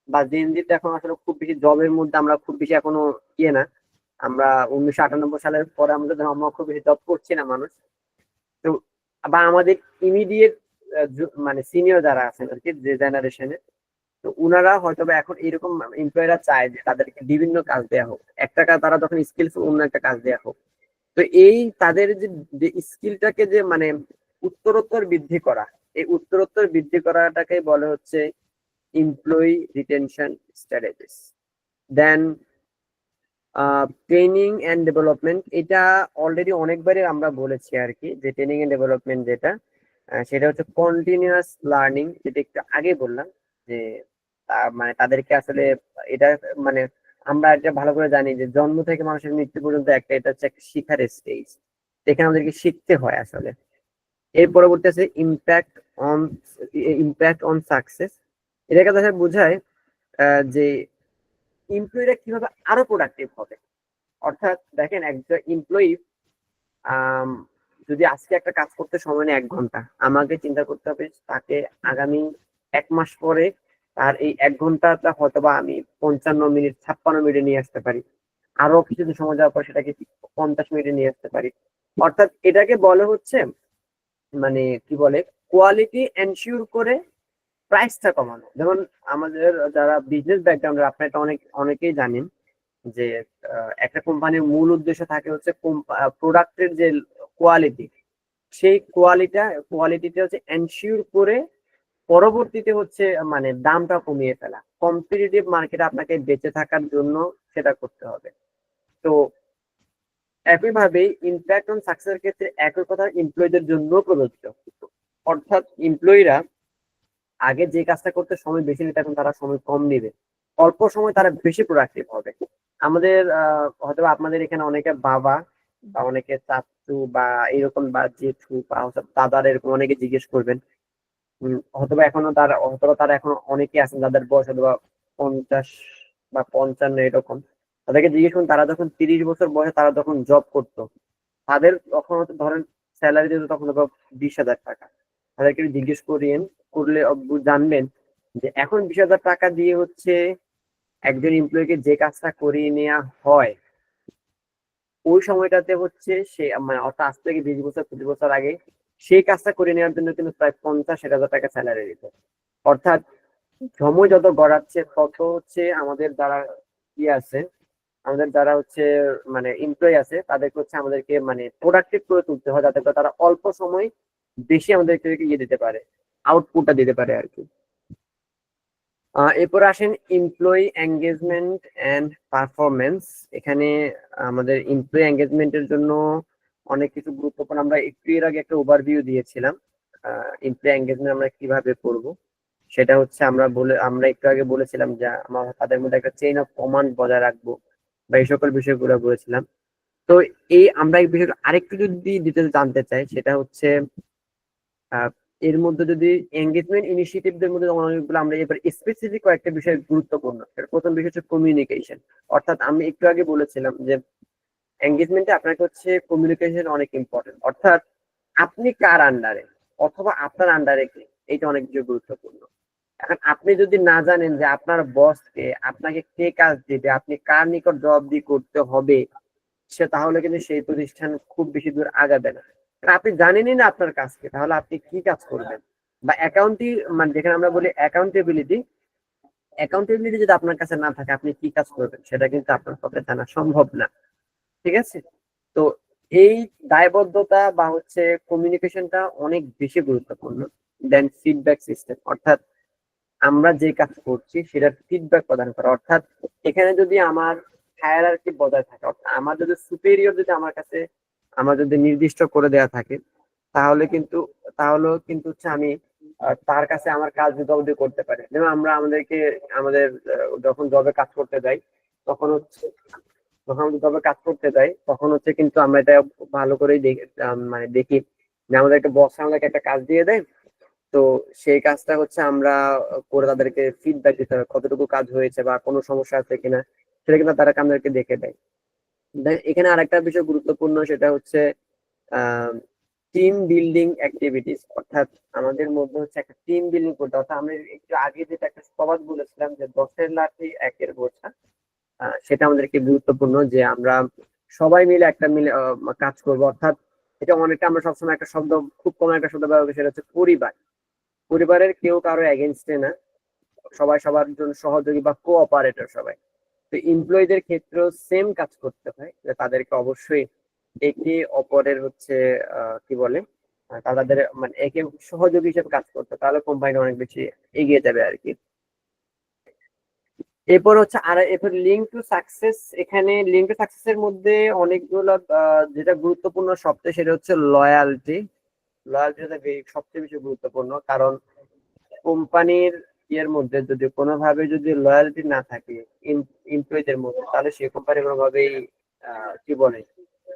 বা জেনজিতে এখন আসলে খুব বেশি জবের মধ্যে আমরা খুব বেশি এখনো ইয়ে না, আমরা 1998 সালের পরে আমাদের আমরা খুব বেশি জব করছি না মানুষ। তো বা আমাদের ইমিডিয়েট মানে সিনিয়র যারা আছেন আর কি, যে জেনারেশনে, তো উনারা হয়তো বা এখন এরকম এমপ্লয়িরা চায় যে তাদেরকে বিভিন্ন কাজ দেওয়া হোক, একটা কাজ তারা যখন স্কিলফুল অন্য একটা কাজ দেওয়া হোক। তো এই তাদের যে স্কিলটাকে যে মানে উত্তরোত্তর বৃদ্ধি করা, এই উত্তরোত্তর বৃদ্ধি করাটাকে বলে হচ্ছে employee retention strategies. Then training and development, এটা অলরেডি অনেকবারই আমরা বলেছি আর কি, যে ট্রেনিং এন্ড ডেভেলপমেন্ট যেটা সেটা হচ্ছে কন্টিনিউয়াস লার্নিং, যেটা একটু আগে বললাম যে মানে তাদেরকে আসলে এটা মানে আমরা এটা ভালো করে জানি যে জন্ম থেকে মানুষের মৃত্যু পর্যন্ত এটা হচ্ছে একটা শিখার স্টেজ, যেখানে আমাদেরকে শিখতে হয় আসলে। এর পরবর্তী আছে ইম্প্যাক্ট অন সাকসেস। এটাকে তাহলে বোঝায় যে এমপ্লয়িরা কিভাবে আরো প্রোডাক্টিভ হবে। অর্থাৎ দেখেন একজন এমপ্লয়ি যদি আজকে একটা কাজ করতে সময় নেয় 1 ঘন্টা, আমাকে চিন্তা করতে হবে তাকে আগামী 1 মাস পরে তার এই 1 ঘন্টাটা হয়তোবা আমি 55 মিনিট 56 মিনিটে নিয়ে আসতে পারি, আরো কিছুদিন সময় যাওয়ার পর সেটাকে 50 মিনিটে নিয়ে আসতে পারি। অর্থাৎ এটাকে বলে হচ্ছে মানে কি বলে কোয়ালিটি এনশিওর করে প্রাইসটা কমানো। যেমন আমাদের যারা বিজনেস ব্যাকগ্রাউন্ডে, আপনি এটা অনেকেই জানেন যে একটা কোম্পানির মূল উদ্দেশ্য থাকে হচ্ছে প্রোডাক্টের যে কোয়ালিটি, সেই কোয়ালিটিটা হচ্ছে এনশিওর করে পরবর্তীতে হচ্ছে মানে দামটা কমিয়ে ফেলা। কম্পিটিটিভ মার্কেটে আপনাকে বেঁচে থাকার জন্য সেটা করতে হবে। তো একইভাবে ইমপ্যাক্ট অন সাকসেসের ক্ষেত্রে একই কথা এমপ্লয়ীদের জন্য প্রযোজ্য। অর্থাৎ এমপ্লয়িরা আগে যে কাজটা করতে সময় বেশি নিত, এখন তারা সময় কম নিবে, অল্প সময় তারা বেশি প্রোডাক্টিভ হবে। আমাদের হয়তো আপনাদের এখানে অনেকে বাবা বা অনেকে চাচু বা এরকম বা জেঠু বা দাদার এরকম অনেকে জিজ্ঞেস করবেন, হয়তোবা এখনো তারা হয়তোবা তারা এখনো অনেকে আছেন যাদের বয়স হয়তোবা 50 বা 55 এরকম। তাদেরকে জিজ্ঞেস করুন, তারা যখন 30 বছর বয়সে তারা যখন জব করতো, তাদের তখন হয়তো ধরেন স্যালারি দিত তখন হয়তো 20,000 টাকা। তাদেরকে জিজ্ঞেস করলে জানবেন যে এখন 20,000 টাকা দিয়ে হচ্ছে একজন এমপ্লয়িকে যে কাজটা করিয়ে নেওয়া হয়, ওই সময়টাতে হচ্ছে সে মানে অর্থাৎ আজ থেকে 20 বছর 25 বছর আগে সেই কাজটা করে নেওয়ার জন্য কিন্তু প্রায় 50-60 হাজার টাকা স্যালারি দিত। অর্থাৎ সময় যত গড়াচ্ছে তত হচ্ছে আমাদের যারা কি আছে, আমাদের যারা হচ্ছে মানে এমপ্লয়ি আছে, তাদেরকে হচ্ছে আমাদেরকে মানে প্রোডাক্টিভ করে তুলতে হয়, যাতে করে তারা অল্প সময় বেশি আমাদেরকে ইয়ে দিতে পারে, আউটপুটটা দিতে পারে আর কি। এরপর আসেন এমপ্লয়ি এঙ্গেজমেন্ট এন্ড পারফরমেন্স। এখানে আমাদের এমপ্লয়ি এঙ্গেজমেন্টের জন্য অনেক কিছু গুরুত্বপূর্ণ, আমরা একটু এর আগে একটা ওভারভিউ দিয়েছিলাম এমপ্লয়ি এঙ্গেজমেন্ট আমরা কিভাবে করব। সেটা হচ্ছে আমরা একটু আগে বলেছিলাম যে আমরা তাদের মধ্যে একটা চেইন অফ কমান্ড বজায় রাখবো বা এই সকল বিষয়গুলো বলেছিলাম। তো আমরা এই বিষয়টা আরেকটু যদি ডিটেলস জানতে চাই, সেটা হচ্ছে আহ, এর মধ্যে যদি এঙ্গেজমেন্ট ইনিশিয়েটিভদের মধ্যে অনেকগুলো, আমরা এবার স্পেসিফিক কয়েকটা বিষয় গুরুত্বপূর্ণ। এর প্রথম বিষয় হচ্ছে কমিউনিকেশন। অর্থাৎ আমি একটু আগে বলেছিলাম যে এঙ্গেজমেন্টে আপনাকে হচ্ছে কমিউনিকেশন অনেক ইম্পর্টেন্ট। অর্থাৎ আপনি কার আন্ডারে অথবা আপনার আন্ডারে কে, এটা অনেক বেশি গুরুত্বপূর্ণ। এখন আপনি যদি না জানেন যে আপনার বসকে আপনাকে কে কাজ দিবে, আপনি কার নিকট জবাবদিহি করতে হবে, সে তাহলে কিন্তু সেই প্রতিষ্ঠান খুব বেশি দূর আগাবে না। কারণ আপনি জানেনই না আপনার কাজকে, তাহলে আপনি কি কাজ করবেন? বা মানে যেখানে আমরা বলি অ্যাকাউন্টেবিলিটি, অ্যাকাউন্টেবিলিটি যদি আপনার কাছে না থাকে, আপনি কি কাজ করবেন সেটা কিন্তু আপনার পক্ষে জানা সম্ভব না। ঠিক আছে? তো এই দায়বদ্ধতা বা হচ্ছে কমিউনিকেশনটা অনেক বেশি গুরুত্বপূর্ণ দেন ফিডব্যাক সিস্টেম। অর্থাৎ আমরা যে কাজ করছি সেটার ফিডব্যাক প্রদান করা। অর্থাৎ এখানে যদি আমার হায়ারার্কি বজায় থাকে, অর্থাৎ আমার যদি সুপেরিয়র যদি আমার যদি নির্দিষ্ট করে দেয়া থাকে, তাহলেও কিন্তু হচ্ছে আমি তার কাছে আমার কাজ জলদি করতে পারি। যেমন আমাদের যখন জবে কাজ করতে যাই, তখন হচ্ছে যখন আমরা জবে কাজ করতে যাই তখন হচ্ছে কিন্তু আমরা এটা ভালো করেই মানে দেখি যে আমাদের একটা বস আমাদেরকে একটা কাজ দিয়ে দেয়। তো সেই কাজটা হচ্ছে আমরা করে তাদেরকে ফিডব্যাক দিতে হবে কতটুকু কাজ হয়েছে বা কোনো সমস্যা আছে কিনা, সেটা কিন্তু তারা আমাদেরকে দেখে দেয়। এখানে আরেকটা বিষয় গুরুত্বপূর্ণ, সেটা হচ্ছে টিম বিল্ডিং অ্যাক্টিভিটিস। অর্থাৎ আমাদের মধ্যে হচ্ছে একটা টিম বিল্ডিং করতে, অর্থাৎ আমরা একটু আগে যেটা একটা প্রবাদ বলেছিলাম যে 10-এর লাঠি 1-এর বোঝা, সেটা আমাদেরকে গুরুত্বপূর্ণ যে আমরা সবাই মিলে কাজ করব। অর্থাৎ এটা অনেকটা আমরা সবসময় একটা শব্দ, খুব কম একটা শব্দ ব্যবহার করি, সেটা হচ্ছে পরিবার। পরিবারের কেউ কারো এগেনস্টে না, সবাই সবার জন্য সহযোগী বা কোঅপারেটর সবাই। তো এমপ্লয়ীদের ক্ষেত্রেও সেম কাজ করতে হয়, যে তাদেরকে অবশ্যই একে অপরের হচ্ছে কি বলে তাদের মানে একে সহযোগী হিসেবে কাজ করতে, তাহলে কোম্পানি অনেক বেশি এগিয়ে যাবে আর কি। এরপর লিঙ্ক টু সাকসেস। এখানে লিঙ্ক টু সাকসেস এর মধ্যে অনেকগুলো যেটা গুরুত্বপূর্ণ সবচেয়ে, সেটা হচ্ছে লয়ালটি। লয়ালটি সবচেয়ে বেশি গুরুত্বপূর্ণ, কারণ কোম্পানির ইয়ের মধ্যে যদি কোনোভাবে যদি লয়ালিটি না থাকে এমপ্লয়ীদের মধ্যে, তাহলে সেই কোম্পানি কোনোভাবেই কি বলে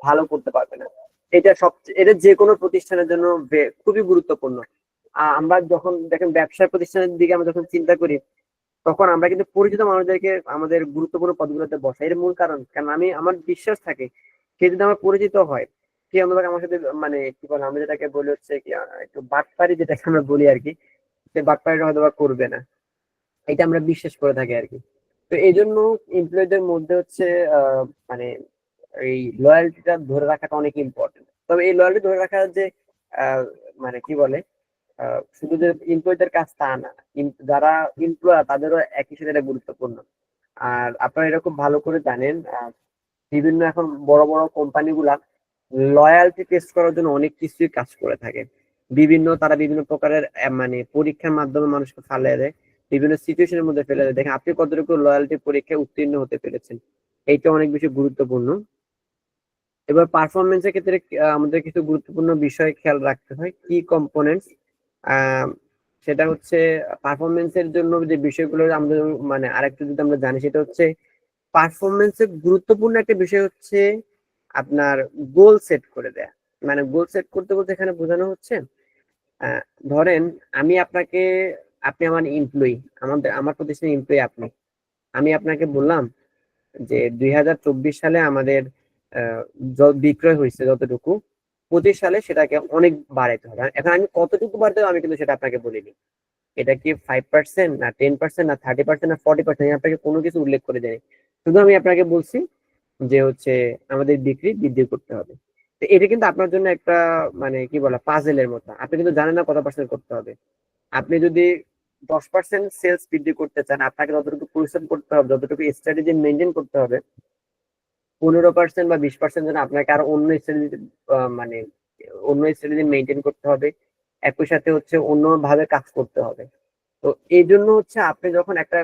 ভালো করতে পারবে না। এটা যে কোনো প্রতিষ্ঠানের জন্য খুবই গুরুত্বপূর্ণ। আমরা যখন দেখেন ব্যবসা প্রতিষ্ঠানের দিকে আমরা যখন চিন্তা করি, তখন আমরা কিন্তু পরিচিত মানুষদেরকে আমাদের গুরুত্বপূর্ণ পদগুলোতে বসাই। এর মূল কারণ আমার বিশ্বাস থাকে, সে যদি আমার পরিচিত হয়, সে আমার সাথে মানে কি বলে আমরা যেটাকে বলি হচ্ছে কি একটু বাটপারি, যেটাকে আমরা বলি আর কি, সে বাটপারিটা হয়তো বা করবে না, এটা আমরা বিশ্বাস করে থাকি আর কি। তো এই জন্য এমপ্লয়ীদের মধ্যে হচ্ছে মানে এই লয়ালটিটা ধরে রাখাটা অনেক ইম্পর্টেন্ট। তবে এই লয়ালটি ধরে রাখার যে মানে কি বলে শুধু যে এমপ্লয়ীদের কাজ তা না, যারা এমপ্লয়ার তাদেরও একই সাথে এটা গুরুত্বপূর্ণ। আর আপনারা এটা খুব ভালো করে জানেন, বিভিন্ন এখন বড় বড় কোম্পানিগুলা লয়ালটি টেস্ট করার জন্য অনেক কিছুই কাজ করে থাকে। তারা বিভিন্ন প্রকারের মানে পরীক্ষার মাধ্যমে মানুষকে ফালিয়ে দেয়, বিভিন্ন সিচুয়েশনের মধ্যে ফেলে দেয়। দেখেন আপনি কতটুকু লয়ালটি পরীক্ষায় উত্তীর্ণ হতে পেরেছেন, এইটা অনেক বেশি গুরুত্বপূর্ণ। এবার পারফরমেন্সের ক্ষেত্রে আমাদের কিছু গুরুত্বপূর্ণ বিষয় খেয়াল রাখতে হয়, কি কম্পোনেন্টস। সেটা হচ্ছে পারফরমেন্সের জন্য যে বিষয়গুলো আমাদের মানে আরেকটু যদি আমরা জানি, সেটা হচ্ছে পারফরমেন্সের গুরুত্বপূর্ণ একটা বিষয় হচ্ছে আপনার গোল সেট করে দেয়া। মানে গোল সেট করতে বলতে এখানে বোঝানো হচ্ছে আহ, ধরেন আপনি আমার এমপ্লয়ি, আমার প্রতিষ্ঠানের এমপ্লয়ি আপনি। আমি আপনাকে বললাম যে 2024 সালে আমাদের বিক্রয় হয়েছে যতটুকু, 25 সালে সেটাকে অনেক বাড়াইতে হবে। এখন আমি কতটুকু বাড়তে হবে আমি কিন্তু সেটা আপনাকে বলিনি। এটা কি 5% না 10% না 30% না 40%, আমি আপনাকে কোনো কিছু উল্লেখ করে দেয়নি। শুধু আমি আপনাকে বলছি যে হচ্ছে আমাদের বিক্রি বৃদ্ধি করতে হবে। তো এটা কিন্তু আপনার জন্য একটা মানে কি বলা পাজেলের মতো, আপনি কিন্তু জানেন না কত পার্সেন্ট করতে হবে। আপনি যদি 10% সেলস বৃদ্ধি করতে চান, আপনাকে যতটুকু পরিশ্রম করতে হবে, যতটুকু স্ট্র্যাটেজি মেনটেন করতে হবে, 15% বা 20% যেন আপনাকে আর অন্য স্ট্র্যাটেজি মানে অন্য স্ট্র্যাটেজি মেনটেন করতে হবে, একই সাথে হচ্ছে অন্যভাবে কাজ করতে হবে। তো এই জন্য হচ্ছে আপনি যখন একটা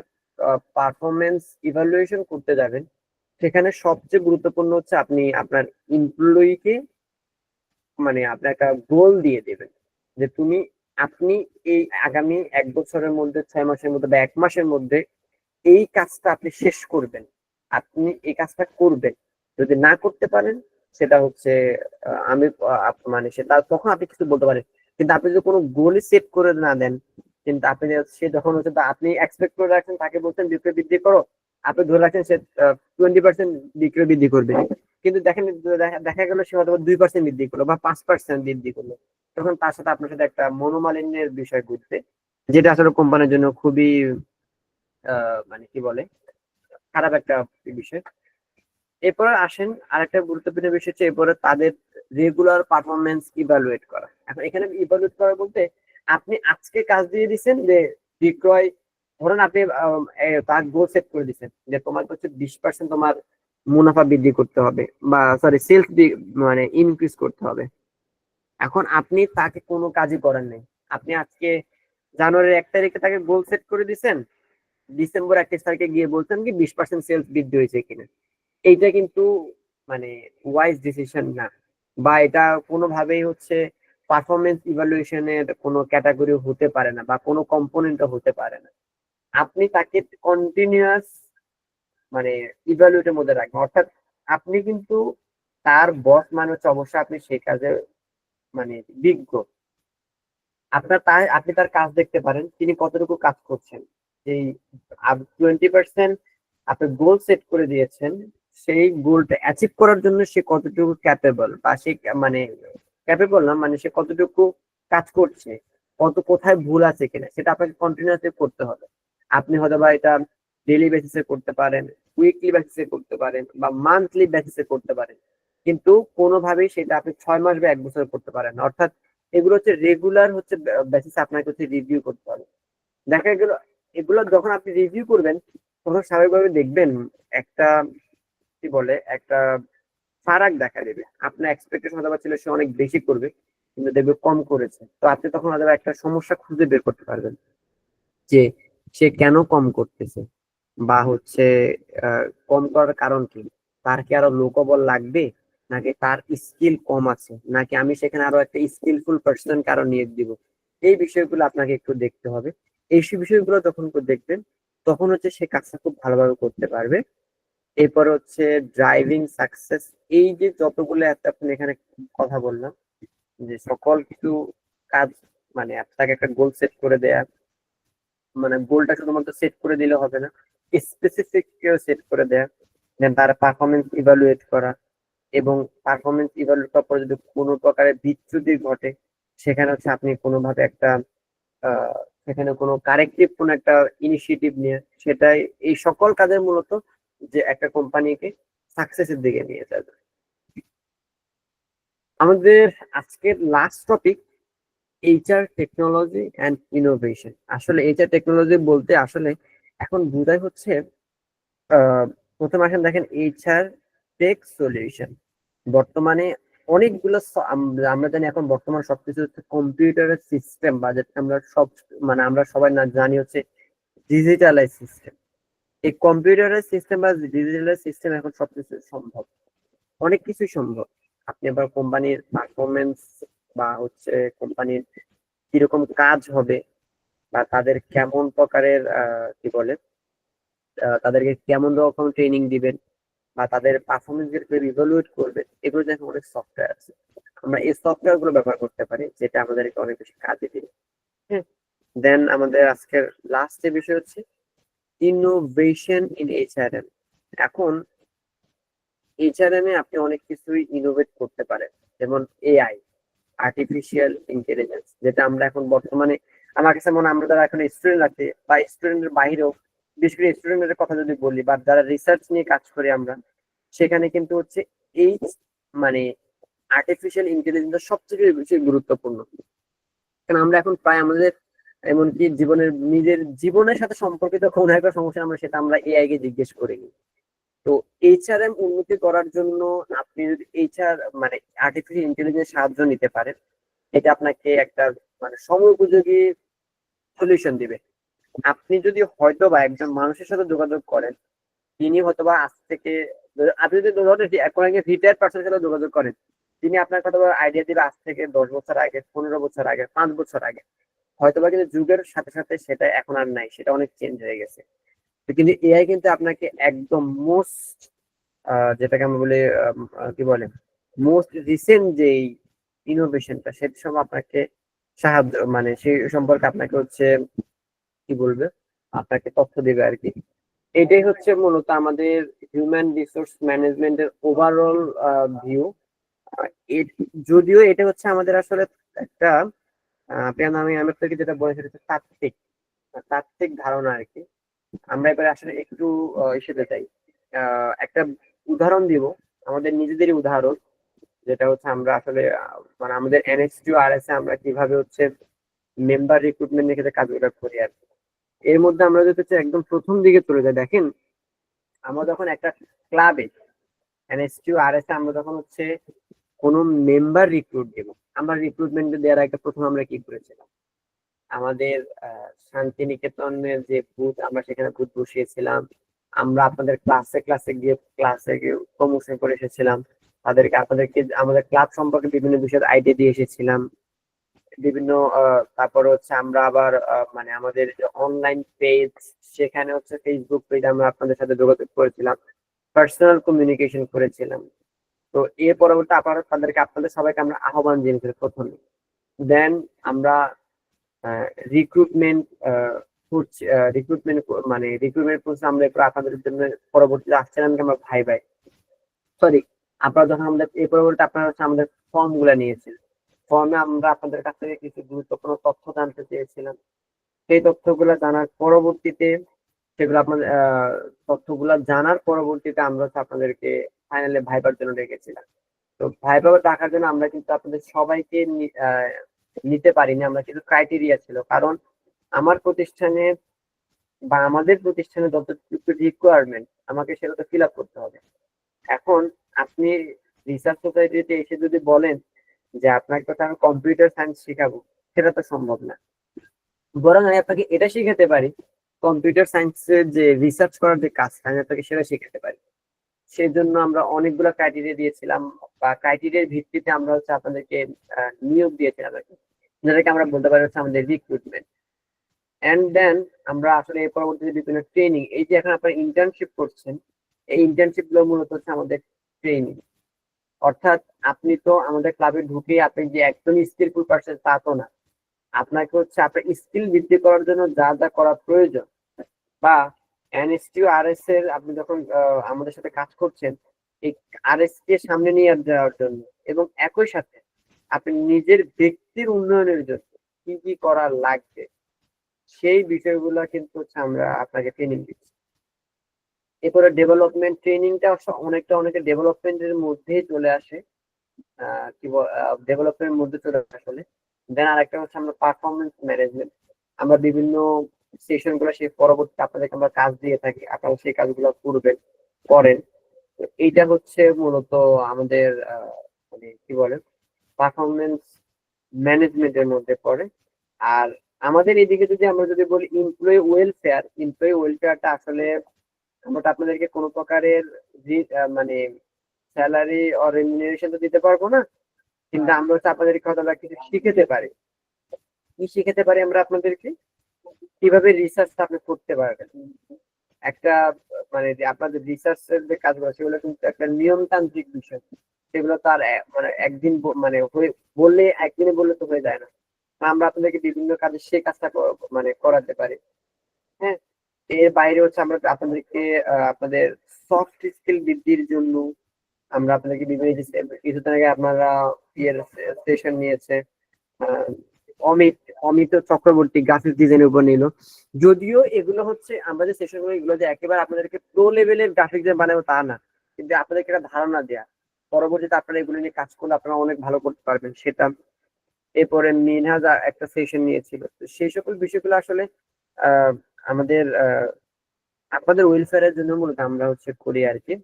পারফরমেন্স ইভালুয়েশন করতে যাবেন, সেখানে সবচেয়ে গুরুত্বপূর্ণ হচ্ছে আপনি আপনার এমপ্লয়িকে মানে আপনি একটা গোল দিয়ে দেবেন যে আপনি এই আগামী 1 বছরের মধ্যে, 6 মাসের মধ্যে বা 1 মাসের মধ্যে এই কাজটা আপনি শেষ করবেন, আপনি এই কাজটা করবেন। যদি না করতে পারেন সেটা হচ্ছে আমি মানে সেটা তখন আপনি কিছু বলতে পারেন। কিন্তু আপনি যদি কোনো গোলই সেট করে না দেন, কিন্তু সে যখন হচ্ছে আপনি এক্সপেক্ট করে রাখছেন, তাকে বলছেন বিক্রয় বৃদ্ধি করো, আপনি ধরে রাখছেন সে 20% বিক্রয় বৃদ্ধি করবে, কিন্তু দেখেন দেখা গেল সে হয়তো 2% বৃদ্ধি করলো বা 5% বৃদ্ধি করলো, তখন তার সাথে আপনার সাথে একটা মনোমালিন্যের বিষয় ঘটছে, যেটা আসলে কোম্পানির জন্য খুবই মানে কি বলে খারাপ একটা বিষয়। এরপরে আসেন আরেকটা গুরুত্বপূর্ণ বিষয় হচ্ছে এরপরে তাদের রেগুলার পারফরমেন্স ইভালুয়েট করা। এখন এখানে ইভালুয়েট করা বলতে আপনি আজকে কাজ দিয়ে দিচ্ছেন যে বিক্রয়, ধরুন আপনি তার গোল সেট করে দিচ্ছেন যে তোমার হচ্ছে 20% তোমার মুনাফা বৃদ্ধি করতে হবে, বা সরি সেলস মানে ইনক্রিজ করতে হবে। এখন আপনি তাকে কোনো কাজই করেন নাই, আপনি আজকে জানুয়ারির 1 তারিখে তাকে গোল সেট করে দিচ্ছেন, ডিসেম্বর 31 তারিখে গিয়ে বলছেন কি 20% সেলস বৃদ্ধি হয়েছে কিনা। এইটা কিন্তু মানে ওয়াইজ ডিসিশন না, বা এটা কোনোভাবেই হচ্ছে পারফরমেন্স ইভালুয়েশনের কোনো ক্যাটাগরি হতে পারে না, বা কোনো কম্পোনেন্টও হতে পারে না। আপনি তাকে কন্টিনিউয়াস মানে ইভালুয়েটের মধ্যে রাখবেন, অর্থাৎ আপনি কিন্তু তার বস মানে হচ্ছে অবশ্যই আপনি সেই কাজে মানে বিজ্ঞ। আপনি তার কাজ দেখতে পারেন তিনি কতটুকু কাজ করছেন। এই 20% আপনি গোল সেট করে দিয়েছেন, সেই গোলটা অ্যাচিভ করার জন্য সে কতটুকু ক্যাপেবল, বা সে মানে ক্যাপেবল না মানে সে কতটুকু কাজ করছে, কোথায় ভুল আছে কিনা, সেটা আপনাকে কন্টিনিউয়াসলি করতে হবে। আপনি হয়তো বা এটা ডেইলি বেসিসে করতে পারেন, উইকলি বেসিসে করতে পারেন, বা মান্থলি বেসিসে করতে পারেন, কিন্তু কোনোভাবেই সেটা আপনি 6 মাস বা 1 বছর করতে পারেন না। অর্থাৎ এগুলো হচ্ছে রেগুলার হচ্ছে বেসিস আপনাকে হচ্ছে রিভিউ করতে হবে। দেখা গেল এগুলো যখন আপনি রিভিউ করবেন, তখন স্বাভাবিকভাবে দেখবেন একটা কি বলে একটা ফারাক দেখা দেবে। আপনার এক্সপেকটেশন হয়তো ছিল সে অনেক বেশি করবে, কিন্তু দেখবে কম করেছে, তো আপনি তখন হয়তো একটা সমস্যা খুঁজে বের করতে পারবেন যে সে কেন কম করতেছে, বা হচ্ছে কম করার কারণ কি, তার কি আরো লোকবল লাগবে, নাকি তার স্কিল কম আছে, নাকি আমি সেখানে আরো একটা স্কিলফুল পার্সন কারো নিয়োগ দিব। এই বিষয়গুলো আপনাকে একটু দেখতে হবে। এই বিষয়গুলো যখন দেখবেন, তখন হচ্ছে সে কাজটা খুব ভালোভাবে করতে পারবে। এরপর হচ্ছে ড্রাইভিং সাকসেস। এই যে যতগুলো আপনি এখানে কথা বললাম, যে সকল কিছু কাজ মানে আপনাকে একটা গোল সেট করে দেয়া, মানে গোলটা শুধুমাত্র সেট করে দিলে হবে না, স্পেসিফিক সেট করে দেয়া, দেন তার পারফরমেন্স ইভালুয়েট করা, এবং পারফরমেন্স ইভালুয়েট করার পর যদি কোনো প্রকারের বিচ্যুতি ঘটে, সেখানে হচ্ছে আপনি কোনোভাবে একটা আহ সেখানে কোনো কারেক্টিভ কোনো একটা ইনিশিয়েটিভ নিয়ে সেটাই, এই সকল কাজের মূলত যে একটা কোম্পানিকে সাকসেসের দিকে নিয়ে যাবে। আমাদের আজকের last topic HR technology and innovation. আসলে এইচআর টেকনোলজি বলতে আসলে এখন বোঝায় হচ্ছে প্রথম আসেন দেখেন এইচআর টেক সলিউশন। বর্তমানে অনেকগুলো আমরা জানি এখন বর্তমান সবকিছু হচ্ছে কম্পিউটারের সিস্টেম, বা যেটা আমরা সব মানে আমরা সবাই না জানি হচ্ছে ডিজিটালাইজ সিস্টেম। এই কম্পিউটারের সিস্টেম বা ডিজিটালাইজ সিস্টেম এখন সবকিছু সম্ভব, অনেক কিছুই সম্ভব। আপনি আবার কোম্পানির পারফরমেন্স বা হচ্ছে কোম্পানির কিরকম কাজ হবে, বা তাদের কেমন প্রকারের কি বলে তাদেরকে কেমন রকম ট্রেনিং দিবেন, বা তাদের পারফরমেন্স ইভালুয়েট করবেন, এগুলো দেখে অনেক সফটওয়্যার আছে। আমরা এই সফটওয়্যার গুলো ব্যবহার করতে পারি, যেটা আমাদেরকে অনেক বেশি কাজে দিবে। হ্যাঁ, দেন আমাদের আজকের লাস্ট যে বিষয় হচ্ছে ইনোভেশন ইন এইচআরএম। এখন এইচআরএম এ আপনি অনেক কিছুই ইনোভেট করতে পারেন, যেমন এআই, আর্টিফিশিয়াল ইন্টেলিজেন্স, যেটা আমরা এখন বর্তমানে আমার কাছে মনে হয় আমরা যারা এখন স্টুডেন্ট আছে বা স্টুডেন্টের বাইরেও, বিশেষ করে স্টুডেন্টের কথা যদি বলি বা যারা রিসার্চ নিয়ে কাজ করি আমরা, সেখানে কিন্তু হচ্ছে এই মানে আর্টিফিশিয়াল ইন্টেলিজেন্স সবচেয়ে বেশি গুরুত্বপূর্ণ। কারণ আমরা এখন প্রায় আমাদের এমনকি জীবনের নিজের জীবনের সাথে সম্পর্কিত কোনো একটা সমস্যা আমরা সেটা আমরা এআই কে জিজ্ঞেস করি। তো এইচআরএম উন্নতি করার জন্য আপনি যদি এইচআর মানে আর্টিফিশিয়াল ইন্টেলিজেন্স সাহায্য নিতে পারেন, এটা আপনাকে একটা মানে সময়োপযোগী সলিউশন দিবে। আপনি যদি হয়তো বা একজন মানুষের সাথে যোগাযোগ করেন, তিনি হয়তো বা আজ থেকে আপনি যদি রিটায়ার্ড পার্সনের সাথে যোগাযোগ করেন, তিনি আপনার কথা আইডিয়া দিবে আজ থেকে 10 বছর আগে, 15 বছর আগে, 5 বছর আগে। হয়তো বা কিন্তু যুগের সাথে সাথে সেটা এখন আর নাই, সেটা অনেক চেঞ্জ হয়ে গেছে। কিন্তু এআই কিন্তু আপনাকে একদম মোস্ট যেটাকে আমরা বলি কি বলে মোস্ট রিসেন্ট যে ইনোভেশনটা, সেটা সব আপনাকে সাহায্য মানে সেই সম্পর্কে আপনাকে হচ্ছে কি বলবে, আপনাকে তথ্য দেবে আর কি। এটাই হচ্ছে মূলত আমাদের হিউম্যান রিসোর্স ম্যানেজমেন্টের ওভারঅল ভিউ। যদিও এটা হচ্ছে আমাদের আসলে একটা আমি আপনাকে যেটা বলে সেটা হচ্ছে তাত্ত্বিক তাত্ত্বিক ধারণা আর কি। আমরা এবারে আসলে একটু ইসেতে চাই, একটা উদাহরণ দিব, আমাদের নিজেদেরই উদাহরণ, যেটা হচ্ছে আমরা আসলে মানে আমাদের এনএসটিউ আর এস আমরা কিভাবে হচ্ছে মেম্বার রিক্রুটমেন্ট নিয়ে কাজগুলো করি আর কি। এর মধ্যে আমরা যদি হচ্ছে একদম প্রথম দিকে চলে যাই, দেখেন আমরা যখন একটা ক্লাবে এনএসটিউ আর এস আমরা যখন হচ্ছে কোনো মেম্বার রিক্রুট দেবো, আমরা রিক্রুটমেন্ট দেওয়ার আগে প্রথম আমরা কি করেছিলাম, আমাদের শান্তিনিকেতনের যে বুথ আমরা সেখানে বুথ বসিয়েছিলাম। আমরা আপনাদের ক্লাসে গিয়ে প্রমোশন করে এসেছিলাম, আপনাদেরকে আমাদের ক্লাব সম্পর্কে বিভিন্ন বিষয়ে আইডিয়া দিয়ে এসেছিলাম। বিভিন্ন তারপরে হচ্ছে আমরা আবার মানে আমাদের যে অনলাইন পেজ, সেখানে হচ্ছে ফেসবুক পেজ আমরা আপনাদের সাথে যোগাযোগ করেছিলাম, পার্সোনাল কমিউনিকেশন করেছিলাম। তো এর পরবর্তী আবার আপনাদের সবাইকে আমরা আহ্বান জানিয়েছিলাম প্রথমে। দেন আমরা রিক্রুটমেন্ট রিক্রুটমেন্ট মানে রিক্রুটমেন্ট প্রসেস আমরা এরপর আপনাদের জন্য পরবর্তীতে আসছিলাম আমরা ভাই ভাই সরি, আপনারা যখন আমাদের এই পরবর্তী আপনারা হচ্ছে আমাদের ফর্ম গুলা নিয়েছিলেন, ফর্মে আমরা আপনাদের কাছ থেকে কিছু গুরুত্বপূর্ণ তথ্য জানতে চেয়েছিলাম। সেই তথ্যগুলা জানার পরবর্তীতে সেগুলো আপনাদের তথ্যগুলা জানার পরবর্তীতে আমরা হচ্ছে আপনাদেরকে ফাইনালি ভাইবার জন্য ডেকেছিলাম। তো ভাইবা ডাকার জন্য আমরা কিন্তু আপনাদের সবাইকে নিতে পারিনি, আমরা কিছু ক্রাইটেরিয়া ছিল, কারণ আমার প্রতিষ্ঠানে বা আমাদের প্রতিষ্ঠানে যতটুকু রিকোয়ারমেন্ট আমাকে সেটা তো ফিল আপ করতে হবে। এখন আপনি রিসার্চ সোসাইটিতে এসে যদি বলেন যে আপনাকে তো আমি কম্পিউটার সায়েন্স শেখাবো, সেটা তো সম্ভব না। বরং আমি আপনাকে এটা শিখাতে পারি, কম্পিউটার সায়েন্সের যে রিসার্চ করার যে কাজ আমি আপনাকে সেটা শিখাতে পারি। সেই জন্য আমরা অনেকগুলো ক্রাইটেরিয়া দিয়েছিলাম, বা ক্রাইটেরিয়ার ভিত্তিতে আমরা হচ্ছে আপনাদেরকে নিয়োগ দিয়েছিলাম আর কি, যেটাকে আমরা বলতে পারি হচ্ছে আমাদের রিক্রুটমেন্ট। এন্ড দেন আমরা আসলে এর পরবর্তীতে বিভিন্ন ট্রেনিং, এই যে এখন আপনারা ইন্টার্নশিপ করছেন, এই ইন্টার্নশিপ গুলো মূলত হচ্ছে আমাদের ট্রেনিং। অর্থাৎ আপনি তো আমাদের ক্লাবে ঢুকে আপনি যে একদম স্কিলফুল পারসন তা তো না, আপনাকে হচ্ছে আপনার স্কিল বৃদ্ধি করার জন্য যা যা করা প্রয়োজন, বা এনএসটিউ আরএস এর আপনি যখন আমাদের সাথে কাজ করছেন, এই আরএস কে সামনে নিয়ে যাওয়ার জন্য, এবং একই সাথে আপনি নিজের ব্যক্তির উন্নয়নের জন্য কি কি করা লাগবে, সেই বিষয়গুলো কিন্তু হচ্ছে আমরা আপনাকে ট্রেনিং দিচ্ছি। এরপরে ডেভেলপমেন্ট ট্রেনিংটা অনেকে ডেভেলপমেন্টের মধ্যেই চলে আসে, কি ডেভেলপমেন্টের মধ্যে চলে আসলে দেন আরেকটা হচ্ছে আমরা পারফরমেন্স ম্যানেজমেন্ট। আমরা বিভিন্ন সেশন গুলো সেই পরবর্তী আপনাদেরকে আমরা কাজ দিয়ে থাকি, আপনারা সেই কাজগুলো করেন। তো এইটা হচ্ছে মূলত আমাদের মানে কি বলে পারফরমেন্স ম্যানেজমেন্টের মধ্যে পড়ে। আর আমাদের এদিকে যদি আমরা যদি বলি এমপ্লয়ি ওয়েলফেয়ারটা আসলে আমরা তো আপনাদেরকে কোনো প্রকারের মানে স্যালারি অর রেমিউনারেশন তো দিতে পারবো না, কিন্তু আমরা হচ্ছে আপনাদেরকে হয়তো বা কিছু শিখাতে পারি। কি শিখাতে পারি আমরা আপনাদেরকে? কিভাবে রিসার্চটা আপনি করতে পারবেন। একটা মানে যে আপনাদের রিসার্চের যে কাজগুলো সেগুলো কিন্তু একটা নিয়মতান্ত্রিক বিষয়। সেগুলো তো আর মানে একদিন মানে বললে একদিনে বললে তো হয়ে যায় না। আমরা আপনাদেরকে বিভিন্ন কাজে সেই কাজটা মানে করাতে পারি। হ্যাঁ, এর বাইরে হচ্ছে আমরা আপনাদেরকে আপনাদের সফট স্কিল বৃদ্ধির জন্য আমরা আপনাদেরকে বিভিন্ন কিছুদিন আগে আপনারা ইয়ের সেশন নিয়েছে আহ, অমিত অমিত চক্রবর্তী গ্রাফিক ডিজাইনের উপর নিল। যদিও এগুলো হচ্ছে আমরা যে সেশন গুলো এগুলো যে একেবারে আপনাদেরকে প্রো লেভেলের গ্রাফিক ডিজাইন বানাবো তা না, কিন্তু আপনাদেরকে একটা ধারণা দেয়া, পরবর্তীতে আপনারা এগুলো নিয়ে কাজ করলে আপনারা অনেক ভালো করতে পারবেন সেটা। এরপরে মিনহাজ একটা সেশন নিয়েছিল, তো সেই সকল বিষয়গুলো আসলে আহ আমাদের আপনাদের ওয়েলফেয়ারের জন্য মূলত আমরা হচ্ছে করি আর কি।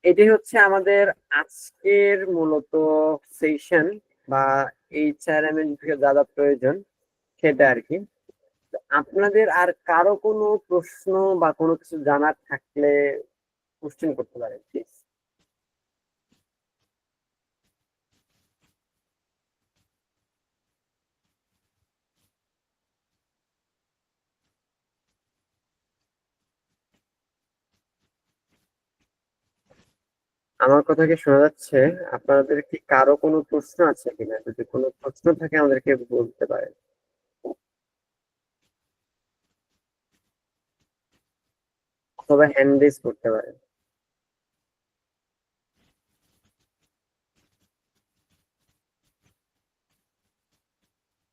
এটাই হচ্ছে আমাদের আজকের মূলত সেশন বা এইচআরএম এর বিষয়ে যা যা প্রয়োজন সেটা আর কি। তো আপনাদের আর কারো কোনো প্রশ্ন বা কোনো কিছু জানার থাকলে কোশ্চেন করতে পারেন প্লিজ। আমার কথা কি শোনা যাচ্ছে? আপনাদের কি কারো কোনো প্রশ্ন আছে কিনা? যদি কোনো প্রশ্ন থাকে আমাদেরকে বলতে পারেন, অথবা হ্যান্ড রেজ করতে পারেন।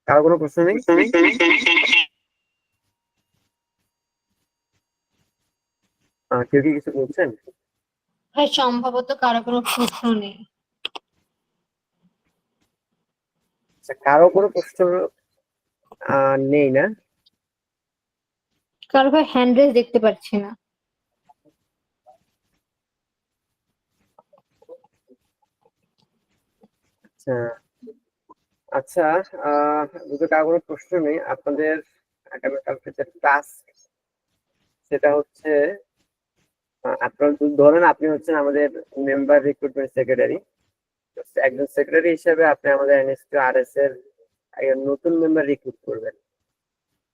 কারো কোনো প্রশ্ন নেই? কেউ কি কিছু বলছেন? ভাই সম্ভবত কারো কোনো প্রশ্ন নেই। আচ্ছা, কারো কোনো প্রশ্ন নেই না? কারো ভাই হ্যান্ড রেজ দেখতে পাচ্ছি না। আচ্ছা আচ্ছা, যদি কারো কোনো প্রশ্ন নেই, আপনাদের আগামীকালকে যে টাস্ক সেটা হচ্ছে আপনার ধরেন আপনি হচ্ছেন আমাদের মেম্বার রিক্রুটমেন্ট সেক্রেটারি। একজন সেক্রেটারি হিসেবে আপনি আমাদের এনএসটি আরএস এর একজন নতুন মেম্বার রিক্রুট করবেন।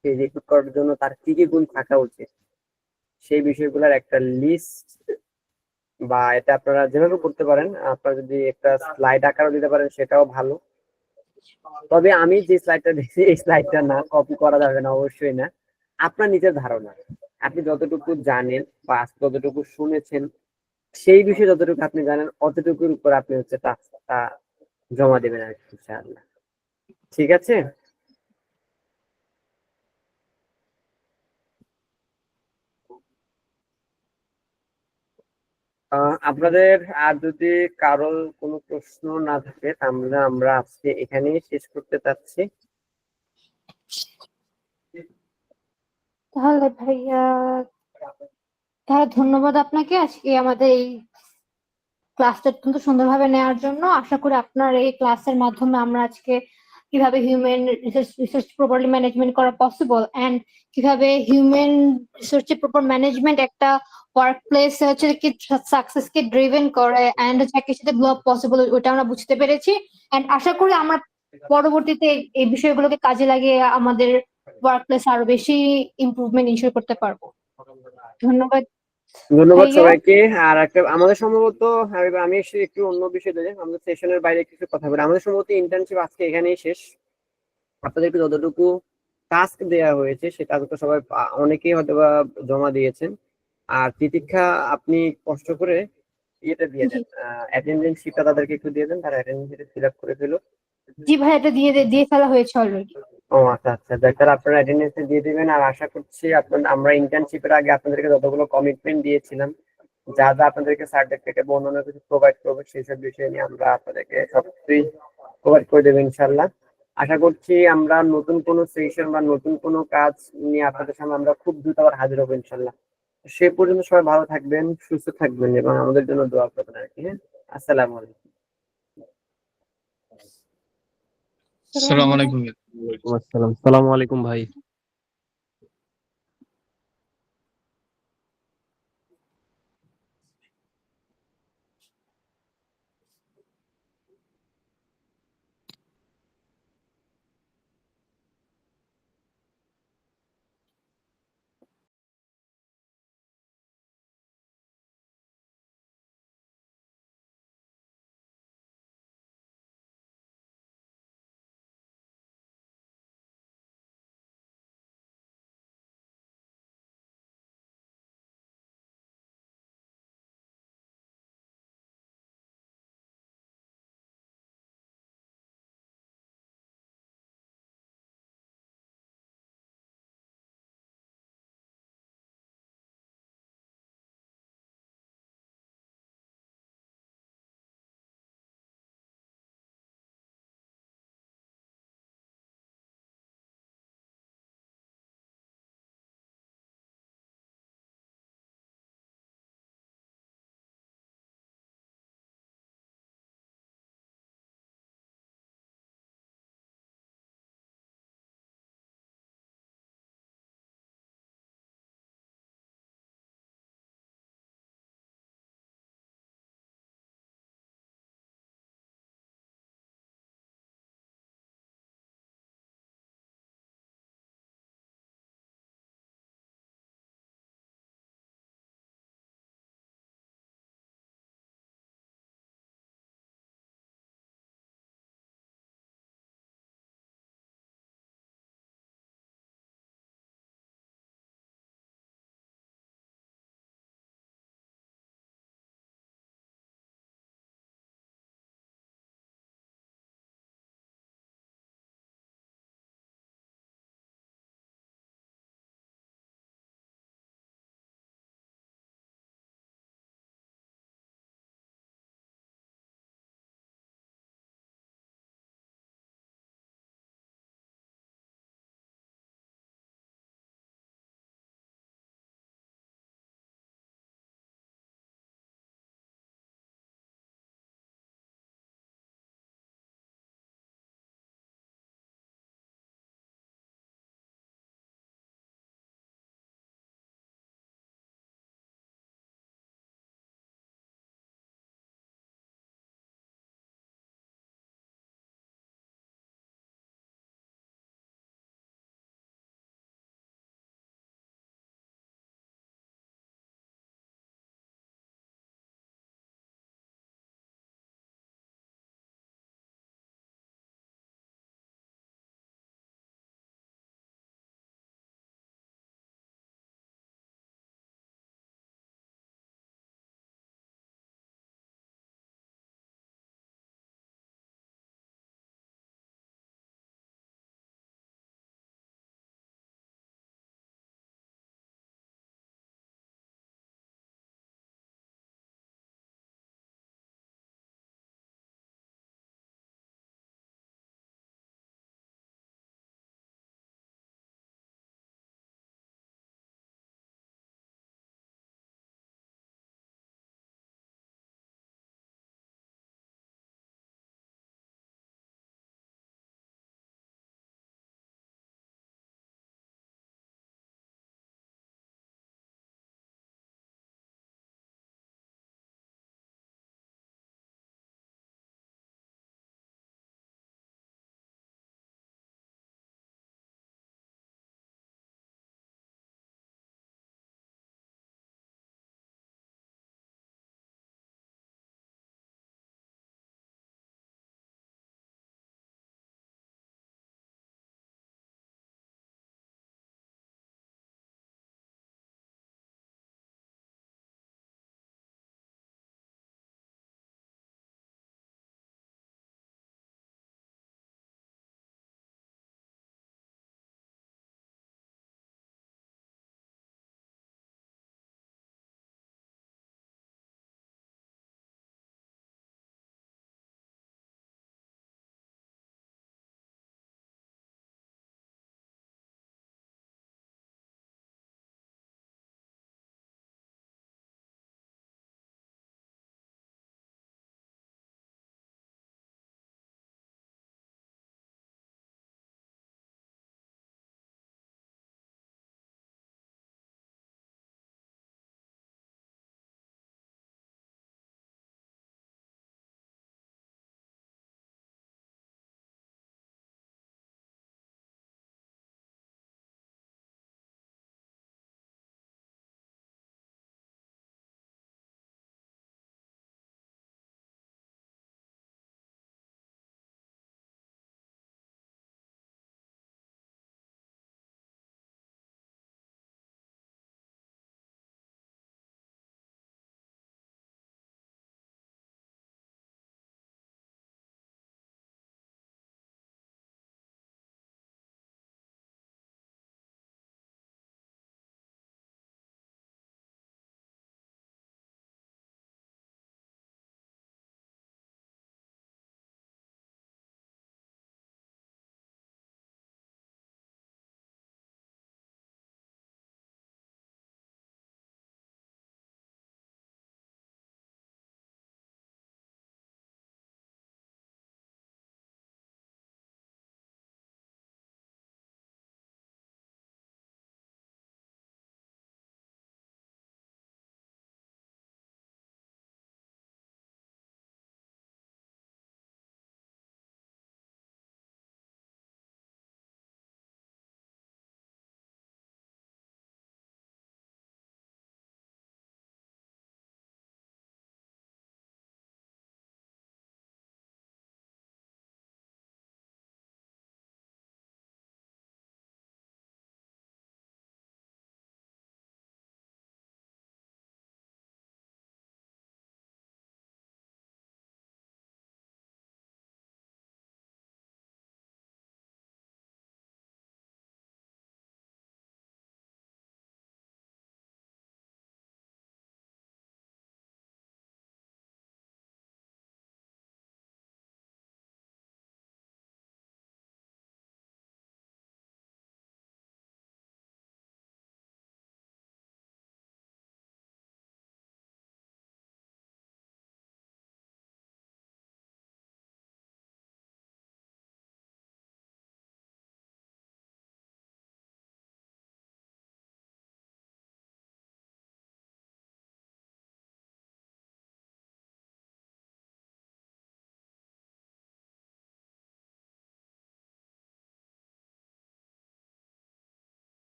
সেই রিক্রুট করার জন্য তার কি কি গুণ থাকা উচিত সেই বিষয়গুলোর একটা লিস্ট, বা এটা আপনারা যেভাবে করতে পারেন, আপনারা যদি একটা স্লাইড আকারও দিতে পারেন সেটাও ভালো। তবে আমি যে স্লাইডটা দিচ্ছি এই স্লাইডটা না, কপি করা যাবে না, অবশ্যই না। আপনার নিজের ধারণা, আপনি যতটুকু জানেন বা যতটুকু শুনেছেন সেই বিষয়ে যতটুকু আপনি জানেন অতটুকুর উপর আপনি হচ্ছে টাস্কটা জমা দেবেন আর কি, ইনশাআল্লাহ। ঠিক আছে? আপনাদের আর যদি কারো কোনো প্রশ্ন না থাকে তাহলে আমরা আজকে এখানেই শেষ করতে চাচ্ছি। তাহলে ভাইয়া, তাহলে ধন্যবাদ আপনাকে আজকে আমাদের এই ক্লাসটা অত্যন্ত সুন্দরভাবে নেওয়ার জন্য। আশা করি আপনার এই ক্লাসের মাধ্যমে আমরা আজকে কিভাবে হিউম্যান রিসোর্স প্রপারলি ম্যানেজমেন্ট করা পসিবল এন্ড কিভাবে হিউম্যান রিসোর্সের প্রপার ম্যানেজমেন্ট একটা ওয়ার্ক প্লেস হচ্ছে কি সাকসেস কে ড্রিভেন করে এন্ড যাকে সাথে গ্লো আপ পসিবল ওটা আমরা বুঝতে পেরেছি। এন্ড আশা করি আমরা পরবর্তীতে এই বিষয়গুলোকে কাজে লাগিয়ে আমাদের ওয়ার্ক প্লেস আরো বেশি ইমপ্রুভমেন্ট ইনশিওর করতে পারবো। ধন্যবাদ ধন্যবাদ ভাইয়া। সবাইকে। আর একটা আমাদের সম্ভবত আমি একটু অন্য বিষয় দিই, আমাদের সেশনের বাইরে কিছু কথা বলি। আমাদের সম্ভবত ইন্টার্নশিপ আজকে এখানেই শেষ। আপনাদেরকে যতটুকু টাস্ক দেওয়া হয়েছে সে টাস্কটা সবাই অনেকেই হয়তো বা জমা দিয়েছেন। আর তিতিক্ষা আপনি কষ্ট করে ইয়েটা দিয়ে জি দেন, অ্যাটেন্ডেন্স শিটটা তাদেরকে একটু দিয়ে দেন, তারা অ্যাটেন্ডেন্স শিটে ফিল আপ করে ফেলো। জি ভাই, এটা দিয়ে ফেলা হয়েছে অলরেডি। ও আচ্ছা আচ্ছা, তাহলে আপনারা অ্যাটেন্ডেন্স দিয়ে দিবেন। আর আশা করছি আমরা ইন্টার্নশিপের আগে আপনাদেরকে যতগুলো কমিটমেন্ট দিয়েছিলাম, যা যা আপনাদেরকে সার্টিফিকেট এবং অন্যান্য কিছু প্রোভাইড করবো, সেই সব বিষয় নিয়ে আমরা আপনাদেরকে সবকিছুই কভার করে দেবে ইনশাল্লাহ। আশা করছি আমরা নতুন কোনো সেশন বা নতুন কোনো কাজ নিয়ে আপনাদের সামনে আমরা খুব দ্রুত আবার হাজির হবো ইনশাল্লাহ। সে পর্যন্ত সবাই ভালো থাকবেন, সুস্থ থাকবেন এবং আমাদের জন্য দোয়া করবেন আর কি। হ্যাঁ, আসসালামু আলাইকুম। আসসালামু আলাইকুম। আসসালাম, সালামু আলাইকুম ভাই।